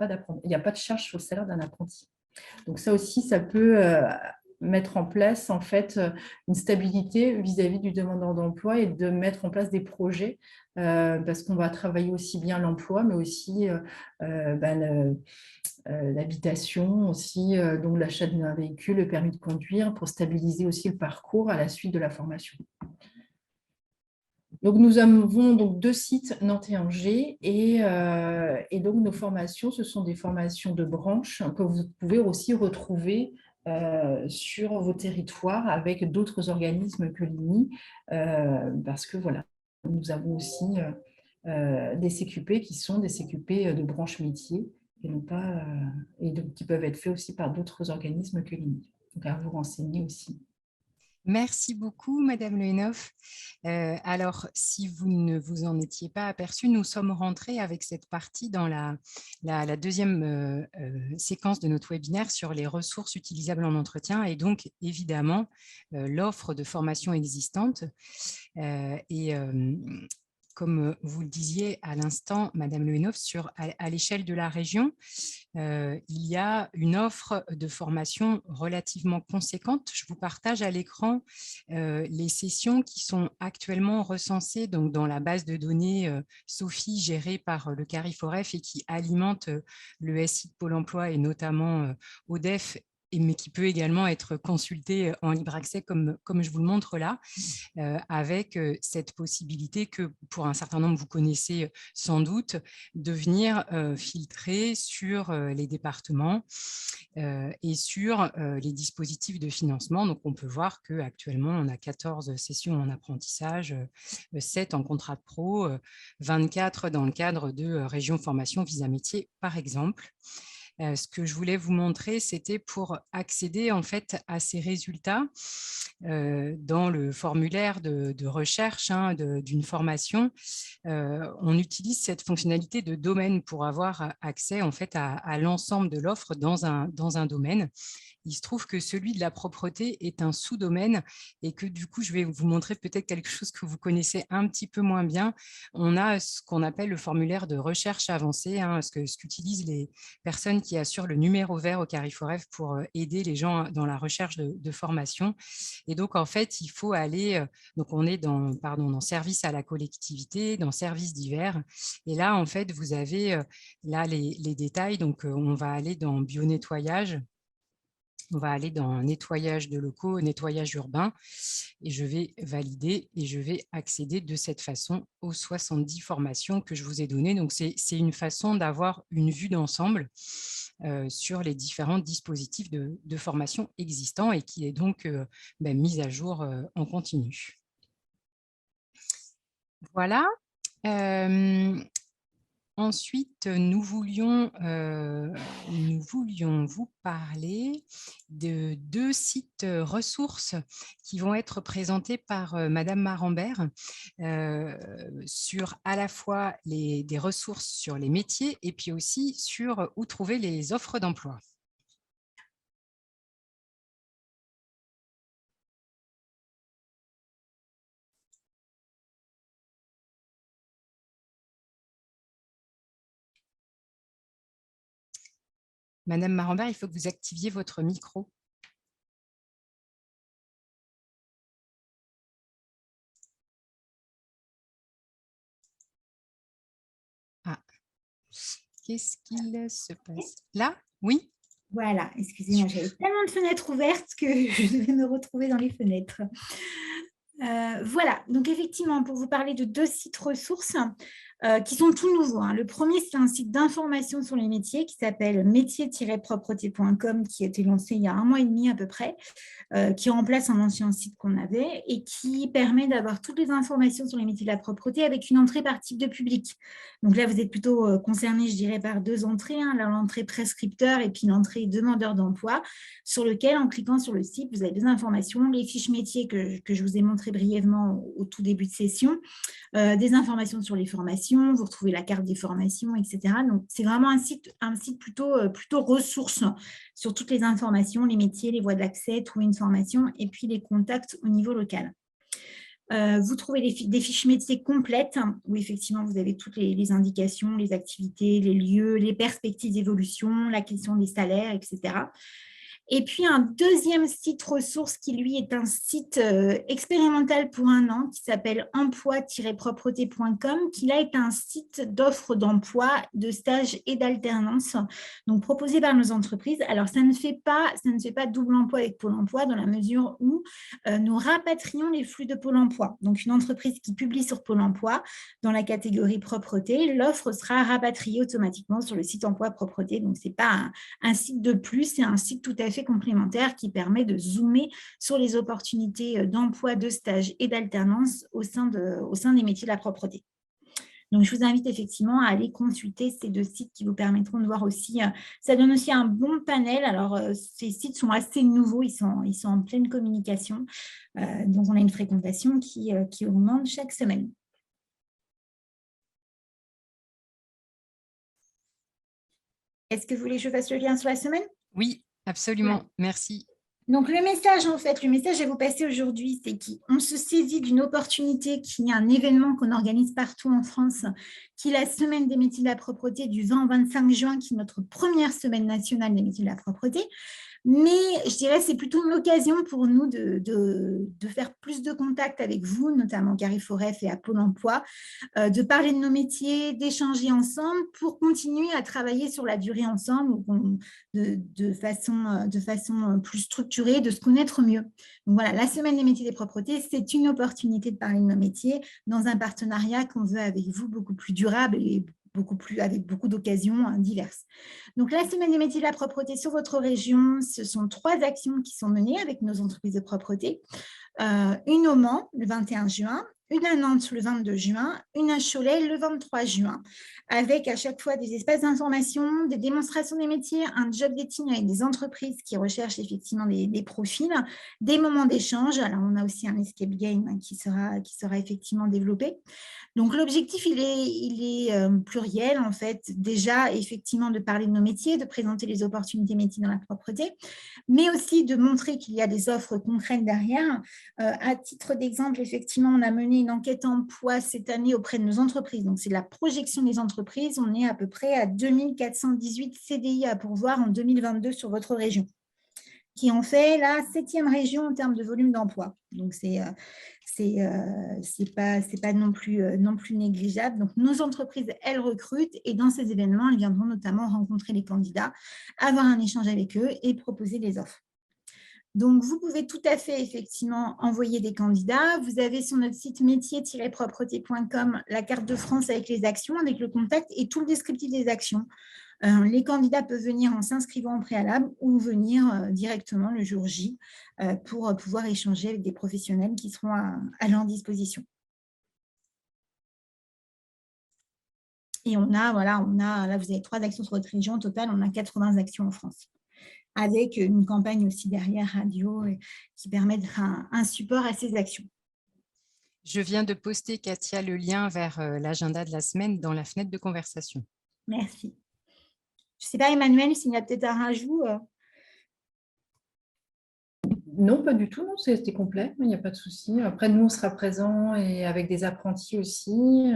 n'y a pas de charge sur le salaire d'un apprenti. Donc ça aussi, ça peut mettre en place en fait une stabilité vis-à-vis du demandeur d'emploi et de mettre en place des projets parce qu'on va travailler aussi bien l'emploi, mais aussi l'habitation, aussi donc l'achat d'un véhicule, le permis de conduire, pour stabiliser aussi le parcours à la suite de la formation. Donc, nous avons donc 2 sites, Nantes et Angers, et donc nos formations, ce sont des formations de branches que vous pouvez aussi retrouver sur vos territoires avec d'autres organismes que l'INI, parce que voilà, nous avons aussi des CQP qui sont des CQP de branches métiers et non pas, et donc, qui peuvent être faits aussi par d'autres organismes que l'INI. Donc, à vous renseigner aussi. Merci beaucoup, Madame Le Henhoff. Alors, si vous ne vous en étiez pas aperçu, nous sommes rentrés avec cette partie dans la 2e séquence de notre webinaire sur les ressources utilisables en entretien et donc, évidemment, l'offre de formation existante. Comme vous le disiez à l'instant, Madame Le Henhoff, à l'échelle de la région, il y a une offre de formation relativement conséquente. Je vous partage à l'écran les sessions qui sont actuellement recensées donc, dans la base de données SOPHI gérée par le CARIFOREF et qui alimente le SI de Pôle emploi et notamment ODEF mais qui peut également être consulté en libre accès comme je vous le montre là, avec cette possibilité que pour un certain nombre, vous connaissez sans doute, de venir filtrer sur les départements et sur les dispositifs de financement. Donc, on peut voir qu'actuellement, on a 14 sessions en apprentissage, 7 en contrat de pro, 24 dans le cadre de Région Formation Visa Métier, par exemple. Ce que je voulais vous montrer, c'était pour accéder en fait à ces résultats dans le formulaire de recherche d'une formation. On utilise cette fonctionnalité de domaine pour avoir accès en fait à l'ensemble de l'offre dans un domaine. Il se trouve que celui de la propreté est un sous-domaine et que du coup, je vais vous montrer peut-être quelque chose que vous connaissez un petit peu moins bien. On a ce qu'on appelle le formulaire de recherche avancée, ce qu'utilisent les personnes qui assurent le numéro vert au Cariforef pour aider les gens dans la recherche de formation. Et donc, en fait, il faut aller, donc on est dans service à la collectivité, dans services divers. Et là, en fait, vous avez là les détails. Donc, on va aller dans bio-nettoyage. On va aller dans nettoyage de locaux, nettoyage urbain, et je vais valider et je vais accéder de cette façon aux 70 formations que je vous ai données. Donc, c'est une façon d'avoir une vue d'ensemble sur les différents dispositifs de formation existants et qui est donc mise à jour en continu. Voilà. Ensuite, nous voulions vous parler de 2 sites ressources qui vont être présentés par Madame Marambert sur à la fois des ressources sur les métiers et puis aussi sur où trouver les offres d'emploi. Madame Marambert, il faut que vous activiez votre micro. Ah, qu'est-ce qu'il se passe? Là? Oui? Voilà, excusez-moi, j'avais tellement de fenêtres ouvertes que je devais me retrouver dans les fenêtres. Voilà, donc effectivement, pour vous parler de 2 sites ressources qui sont tout nouveaux. Le premier, c'est un site d'information sur les métiers qui s'appelle métier-propreté.com, qui a été lancé il y a 1 mois et demi à peu près, qui remplace un ancien site qu'on avait et qui permet d'avoir toutes les informations sur les métiers de la propreté avec une entrée par type de public. Donc là, vous êtes plutôt concerné, je dirais, par 2 entrées, l'entrée prescripteur et puis l'entrée demandeur d'emploi, sur lequel, en cliquant sur le site, vous avez des informations, les fiches métiers que je vous ai montrées brièvement au tout début de session, des informations sur les formations, vous retrouvez la carte des formations, etc. Donc, c'est vraiment un site plutôt ressource sur toutes les informations, les métiers, les voies d'accès, trouver une formation et puis les contacts au niveau local. Vous trouvez des fiches métiers complètes où effectivement vous avez toutes les indications, les activités, les lieux, les perspectives d'évolution, la question des salaires, etc. Et puis, un deuxième site ressource qui, lui, est un site expérimental pour 1 an qui s'appelle emploi-propreté.com, qui, là, est un site d'offres d'emploi, de stages et d'alternance, donc proposé par nos entreprises. Alors, ça ne fait pas double emploi avec Pôle emploi dans la mesure où nous rapatrions les flux de Pôle emploi. Donc, une entreprise qui publie sur Pôle emploi dans la catégorie propreté, l'offre sera rapatriée automatiquement sur le site emploi propreté. Donc, ce n'est pas un site de plus, c'est un site tout à fait complémentaire qui permet de zoomer sur les opportunités d'emploi, de stage et d'alternance au sein des métiers de la propreté. Donc, je vous invite effectivement à aller consulter ces 2 sites qui vous permettront de voir aussi, ça donne aussi un bon panel. Alors, ces sites sont assez nouveaux, ils sont en pleine communication, dont on a une fréquentation qui augmente chaque semaine. Est-ce que vous voulez que je fasse le lien sur la semaine? Oui, absolument. Merci. Donc, le message, je vais vous passer aujourd'hui, c'est qu'on se saisit d'une opportunité qui est un événement qu'on organise partout en France, qui est la Semaine des métiers de la propreté du 20 au 25 juin, qui est notre première semaine nationale des métiers de la propreté. Mais je dirais que c'est plutôt une occasion pour nous de faire plus de contacts avec vous, notamment Cariforef et à Pôle emploi, de parler de nos métiers, d'échanger ensemble pour continuer à travailler sur la durée ensemble de façon plus structurée, de se connaître mieux. Donc voilà, la semaine des métiers des propretés, c'est une opportunité de parler de nos métiers dans un partenariat qu'on veut avec vous beaucoup plus durable et avec beaucoup d'occasions diverses. Donc, la semaine des métiers de la propreté sur votre région, ce sont 3 actions qui sont menées avec nos entreprises de propreté. Une au Mans le 21 juin, une à Nantes le 22 juin, une à Cholet le 23 juin, avec à chaque fois des espaces d'information, des démonstrations des métiers, un job dating avec des entreprises qui recherchent effectivement des profils, des moments d'échange. Alors, on a aussi un escape game qui sera effectivement développé. Donc, l'objectif, il est pluriel, en fait. Déjà, effectivement, de parler de nos métiers, de présenter les opportunités métiers dans la propreté, mais aussi de montrer qu'il y a des offres concrètes derrière. À titre d'exemple, effectivement, on a mené une enquête emploi cette année auprès de nos entreprises. Donc, c'est la projection des entreprises. On est à peu près à 2418 CDI à pourvoir en 2022 sur votre région, qui en fait la 7e région en termes de volume d'emploi. Donc, c'est pas non plus négligeable. Donc, nos entreprises, elles recrutent et dans ces événements, elles viendront notamment rencontrer les candidats, avoir un échange avec eux et proposer des offres. Donc, vous pouvez tout à fait, effectivement, envoyer des candidats. Vous avez sur notre site métier-propreté.com la carte de France avec les actions, avec le contact et tout le descriptif des actions. Les candidats peuvent venir en s'inscrivant en préalable ou venir directement le jour J pour pouvoir échanger avec des professionnels qui seront à leur disposition. Et là, vous avez 3 actions sur votre région. Au total, on a 80 actions en France, avec une campagne aussi derrière radio qui permet d'être un support à ces actions. Je viens de poster, Katia, le lien vers l'agenda de la semaine dans la fenêtre de conversation. Merci. Je ne sais pas, Emmanuel, s'il y a peut-être un rajout. Non, pas du tout, non, c'était complet, il n'y a pas de souci. Après, nous, on sera présents et avec des apprentis aussi.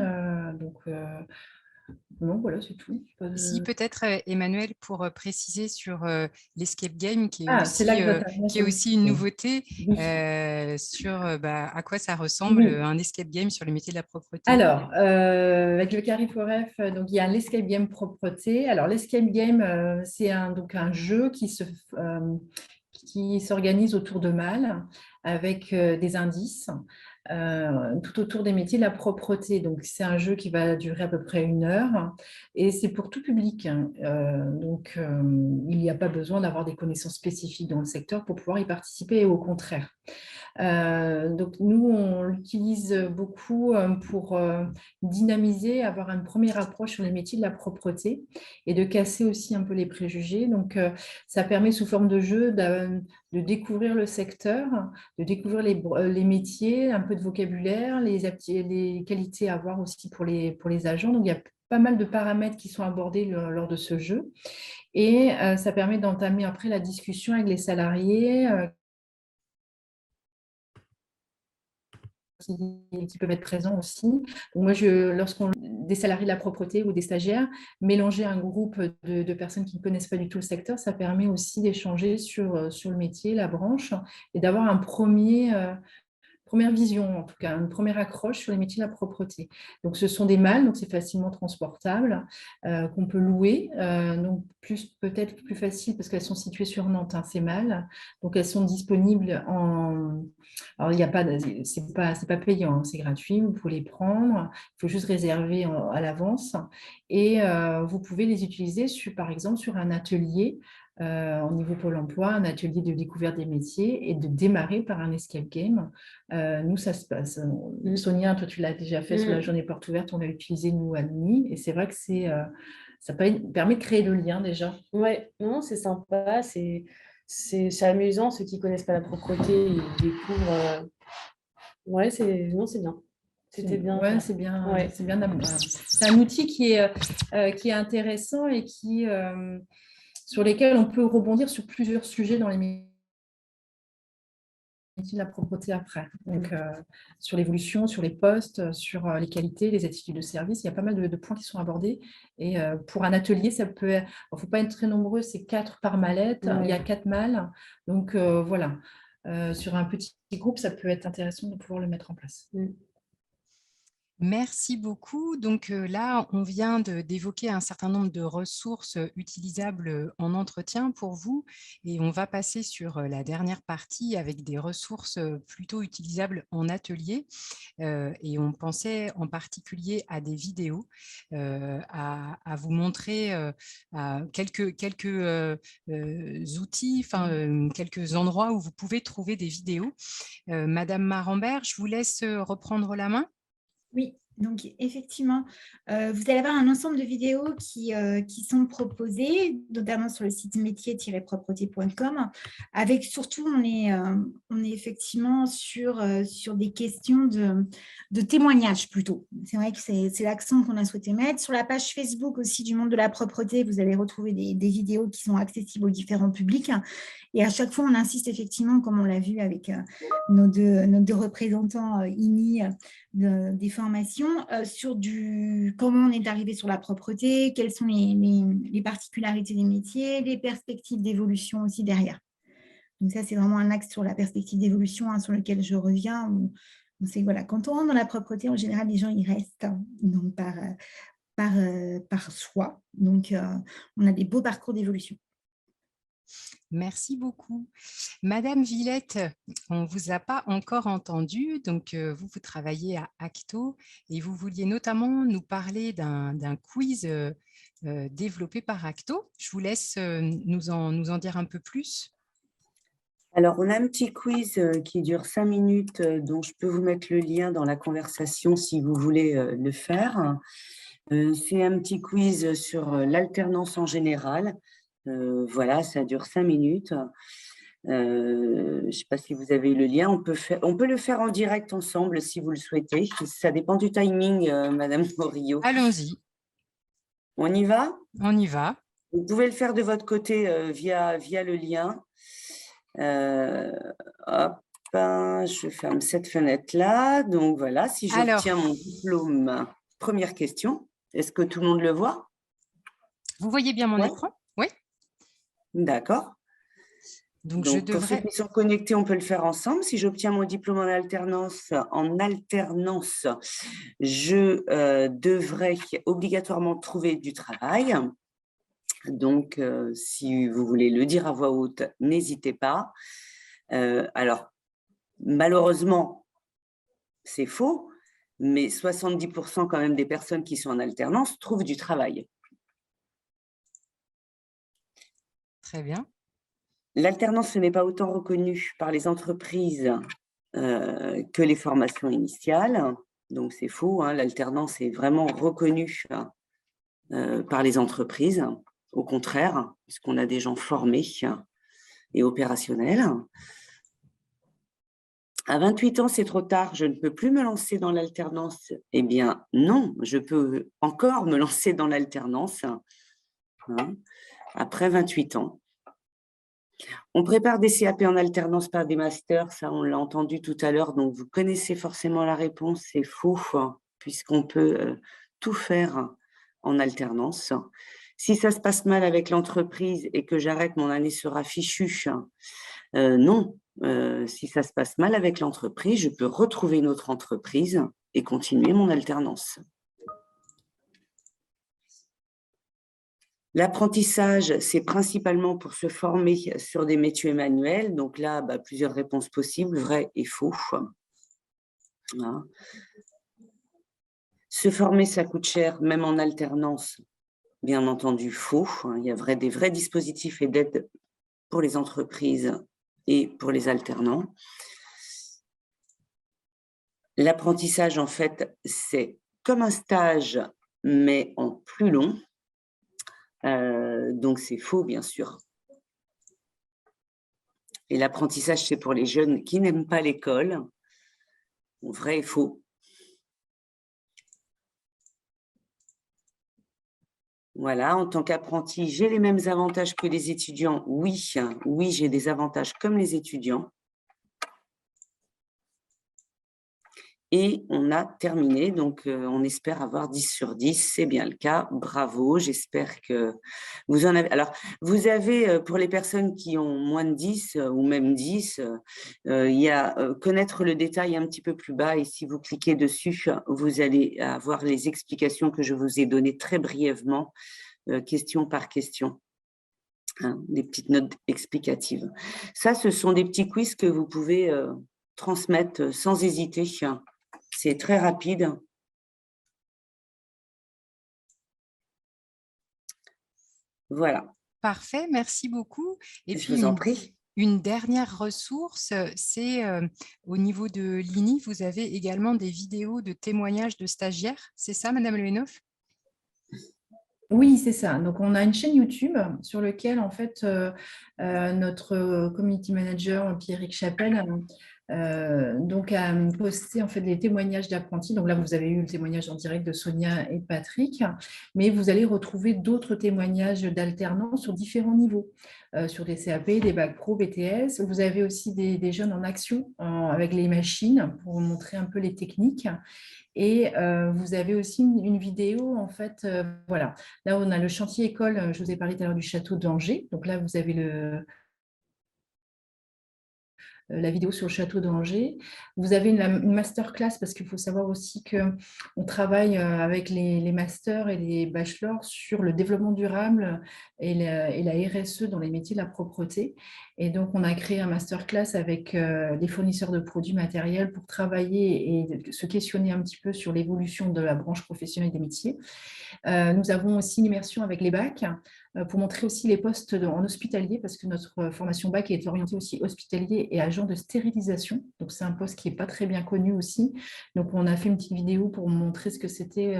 Non, voilà, c'est tout. Si peut-être, Emmanuel, pour préciser sur l'escape game, qui c'est là que est aussi une nouveauté, sur à quoi ça ressemble un escape game sur les métiers de la propreté. Alors, avec le Cariforef, donc il y a l'escape game propreté. Alors, l'escape game, c'est un jeu qui s'organise autour de mâles avec des indices tout autour des métiers de la propreté. Donc, c'est un jeu qui va durer à peu près 1 heure et c'est pour tout public. Il n'y a pas besoin d'avoir des connaissances spécifiques dans le secteur pour pouvoir y participer, au contraire. Donc, nous, on l'utilise beaucoup pour dynamiser, avoir une première approche sur les métiers de la propreté et de casser aussi un peu les préjugés. Donc, ça permet sous forme de jeu de découvrir le secteur, de découvrir les métiers, un peu de vocabulaire, les qualités à avoir aussi pour les agents. Donc, il y a pas mal de paramètres qui sont abordés lors de ce jeu. Et ça permet d'entamer après la discussion avec les salariés qui peuvent être présents aussi. Donc moi, des salariés de la propreté ou des stagiaires, mélanger un groupe de personnes qui ne connaissent pas du tout le secteur, ça permet aussi d'échanger sur le métier, la branche, et d'avoir un première vision, en tout cas, une première accroche sur les métiers de la propreté. Donc, ce sont des malles, donc c'est facilement transportable, qu'on peut louer, donc peut-être plus facile parce qu'elles sont situées sur Nantes, ces malles. Donc, elles sont disponibles Alors, c'est pas payant, c'est gratuit, vous pouvez les prendre, il faut juste réserver à l'avance et vous pouvez les utiliser, par exemple, sur un atelier au niveau Pôle emploi, un atelier de découverte des métiers et de démarrer par un escape game. Nous, ça se passe. Sonia, toi, tu l'as déjà fait sur la journée porte ouverte, on l'a utilisé, nous, à demi, et c'est vrai que ça permet de créer le lien déjà. Oui, non, c'est sympa, c'est amusant. Ceux qui ne connaissent pas la propreté, ils découvrent. C'est bien. C'était bien. Ouais, c'est bien. Ouais. C'est bien. C'est un outil qui est intéressant et sur lesquels on peut rebondir sur plusieurs sujets dans les métiers métier de la propreté après. Donc, sur l'évolution, sur les postes, sur les qualités, les attitudes de service, il y a pas mal de points qui sont abordés. Et pour un atelier, ça peut être, il ne faut pas être très nombreux, c'est 4 par mallette, il y a 4 malles. Donc, voilà. Sur un petit groupe, ça peut être intéressant de pouvoir le mettre en place. Merci beaucoup. Donc là, on vient d'évoquer un certain nombre de ressources utilisables en entretien pour vous et on va passer sur la dernière partie avec des ressources plutôt utilisables en atelier. Et on pensait en particulier à des vidéos, à vous montrer quelques outils, quelques endroits où vous pouvez trouver des vidéos. Madame Marambert, je vous laisse reprendre la main. Oui, donc effectivement, vous allez avoir un ensemble de vidéos qui sont proposées, notamment sur le site métier-propreté.com, avec surtout, on est effectivement sur des questions de témoignages plutôt. C'est vrai que c'est l'accent qu'on a souhaité mettre. Sur la page Facebook aussi du monde de la propreté, vous allez retrouver des vidéos qui sont accessibles aux différents publics. Et à chaque fois, on insiste effectivement, comme on l'a vu avec nos deux représentants INI des formations, sur comment on est arrivé sur la propreté, quelles sont les particularités des métiers, les perspectives d'évolution aussi derrière. Donc ça, c'est vraiment un axe sur la perspective d'évolution sur lequel je reviens. On sait que voilà, quand on rentre dans la propreté, en général, les gens y restent donc par soi. Donc, on a des beaux parcours d'évolution. Merci beaucoup. Madame Villette, on ne vous a pas encore entendu, donc vous travaillez à Acto et vous vouliez notamment nous parler d'un quiz développé par Acto. Je vous laisse nous en dire un peu plus. Alors, on a un petit quiz qui dure 5 minutes, dont je peux vous mettre le lien dans la conversation si vous voulez le faire. C'est un petit quiz sur l'alternance en général. Voilà, ça dure 5 minutes. Je ne sais pas si vous avez le lien. On peut le faire en direct ensemble si vous le souhaitez. Ça dépend du timing, Madame Morillo. Allons-y. On y va? On y va. Vous pouvez le faire de votre côté via le lien. Hop, je ferme cette fenêtre-là. Donc voilà, si j'obtiens mon diplôme, première question. Est-ce que tout le monde le voit? Vous voyez bien mon écran? Oui. D'accord. Donc pour ceux qui sont connectés, on peut le faire ensemble. Si j'obtiens mon diplôme en alternance, je devrais obligatoirement trouver du travail. Donc, si vous voulez le dire à voix haute, n'hésitez pas. Alors, malheureusement, c'est faux, mais 70% quand même des personnes qui sont en alternance trouvent du travail. Très bien. L'alternance, ce n'est pas autant reconnu par les entreprises que les formations initiales. Donc, c'est faux. L'alternance est vraiment reconnue par les entreprises. Au contraire, puisqu'on a des gens formés et opérationnels. À 28 ans, c'est trop tard, je ne peux plus me lancer dans l'alternance. Eh bien, non, je peux encore me lancer dans l'alternance après 28 ans. On prépare des CAP en alternance par des masters, ça on l'a entendu tout à l'heure, donc vous connaissez forcément la réponse, c'est faux, puisqu'on peut tout faire en alternance. Si ça se passe mal avec l'entreprise et que j'arrête, mon année sera fichue. Non, si ça se passe mal avec l'entreprise, je peux retrouver une autre entreprise et continuer mon alternance. L'apprentissage, c'est principalement pour se former sur des métiers manuels. Donc là, plusieurs réponses possibles, vrai et faux. Voilà. Se former, ça coûte cher, même en alternance. Bien entendu, faux. Il y a des vrais dispositifs et d'aides pour les entreprises et pour les alternants. L'apprentissage, en fait, c'est comme un stage, mais en plus long. Donc, c'est faux, bien sûr. Et l'apprentissage, c'est pour les jeunes qui n'aiment pas l'école. Vrai et faux. Voilà, en tant qu'apprenti, j'ai les mêmes avantages que les étudiants. Oui, j'ai des avantages comme les étudiants. Et on a terminé, donc on espère avoir 10 sur 10, c'est bien le cas, bravo, j'espère que vous en avez. Alors, vous avez, pour les personnes qui ont moins de 10 ou même 10, il y a connaître le détail un petit peu plus bas et si vous cliquez dessus, vous allez avoir les explications que je vous ai données très brièvement, question par question. Hein, des petites notes explicatives. Ça, ce sont des petits quiz que vous pouvez transmettre sans hésiter. C'est très rapide. Voilà. Parfait, merci beaucoup. Et Je puis, vous en prie. une dernière ressource, c'est au niveau de l'INI, vous avez également des vidéos de témoignages de stagiaires. C'est ça, Madame Lehenoff? Oui, c'est ça. Donc, on a une chaîne YouTube sur laquelle, en fait, notre community manager, Pierrick Chapelle, donc, a posté en fait des témoignages d'apprentis. Donc là, vous avez eu le témoignage en direct de Sonia et Patrick, mais vous allez retrouver d'autres témoignages d'alternants sur différents niveaux, sur des CAP, des bacs pro, BTS. Vous avez aussi des jeunes en action avec les machines pour vous montrer un peu les techniques. Et vous avez aussi une vidéo, en fait, voilà. Là, on a le chantier école, je vous ai parlé tout à l'heure du château d'Angers. Donc là, vous avez la vidéo sur le château d'Angers. Vous avez une masterclass parce qu'il faut savoir aussi qu'on travaille avec les masters et les bachelors sur le développement durable et la RSE dans les métiers de la propreté. Et donc, on a créé un masterclass avec les fournisseurs de produits matériels pour travailler et se questionner un petit peu sur l'évolution de la branche professionnelle des métiers. Nous avons aussi une immersion avec les bacs pour montrer aussi les postes en hospitalier parce que notre formation bac est orientée aussi hospitalier et agent de stérilisation. Donc, c'est un poste qui n'est pas très bien connu aussi. Donc, on a fait une petite vidéo pour montrer ce que c'était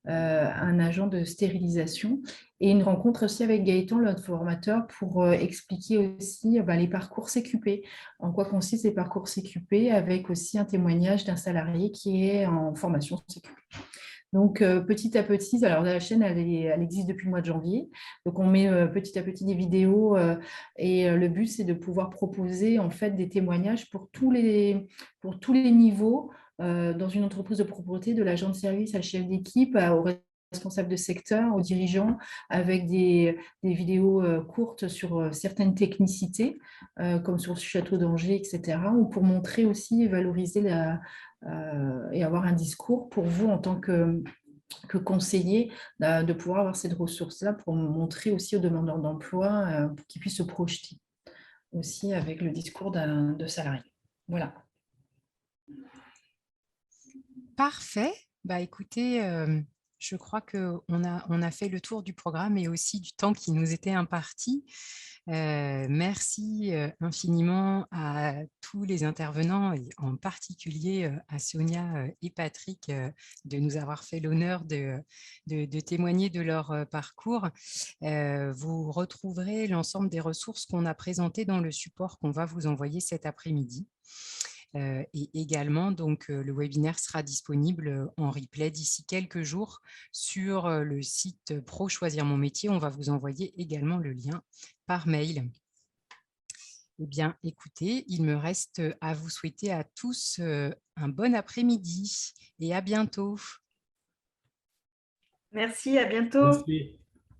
un agent de stérilisation et une rencontre aussi avec Gaëtan, notre formateur, pour expliquer aussi les parcours CQP, en quoi consistent les parcours CQP avec aussi un témoignage d'un salarié qui est en formation CQP. Donc, petit à petit, alors la chaîne, elle existe depuis le mois de janvier. Donc, on met petit à petit des vidéos et le but, c'est de pouvoir proposer en fait des témoignages pour tous les niveaux dans une entreprise de propreté, de l'agent de service à chef d'équipe, au responsable de secteur, aux dirigeants, avec des vidéos courtes sur certaines technicités, comme sur le château d'Angers, etc., ou pour montrer aussi et valoriser et avoir un discours pour vous en tant que conseiller, de pouvoir avoir cette ressource-là pour montrer aussi aux demandeurs d'emploi pour qu'ils puissent se projeter aussi avec le discours de salarié. Voilà. Parfait. Bah, écoutez, je crois qu'on a fait le tour du programme et aussi du temps qui nous était imparti. Merci infiniment à tous les intervenants et en particulier à Sonia et Patrick de nous avoir fait l'honneur de témoigner de leur parcours. Vous retrouverez l'ensemble des ressources qu'on a présentées dans le support qu'on va vous envoyer cet après-midi. Et également, donc, le webinaire sera disponible en replay d'ici quelques jours sur le site Pro Choisir Mon Métier. On va vous envoyer également le lien par mail. Eh bien, écoutez, il me reste à vous souhaiter à tous un bon après-midi et à bientôt. Merci, à bientôt.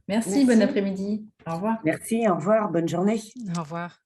Merci, bon après-midi. Au revoir. Merci, au revoir, bonne journée. Au revoir.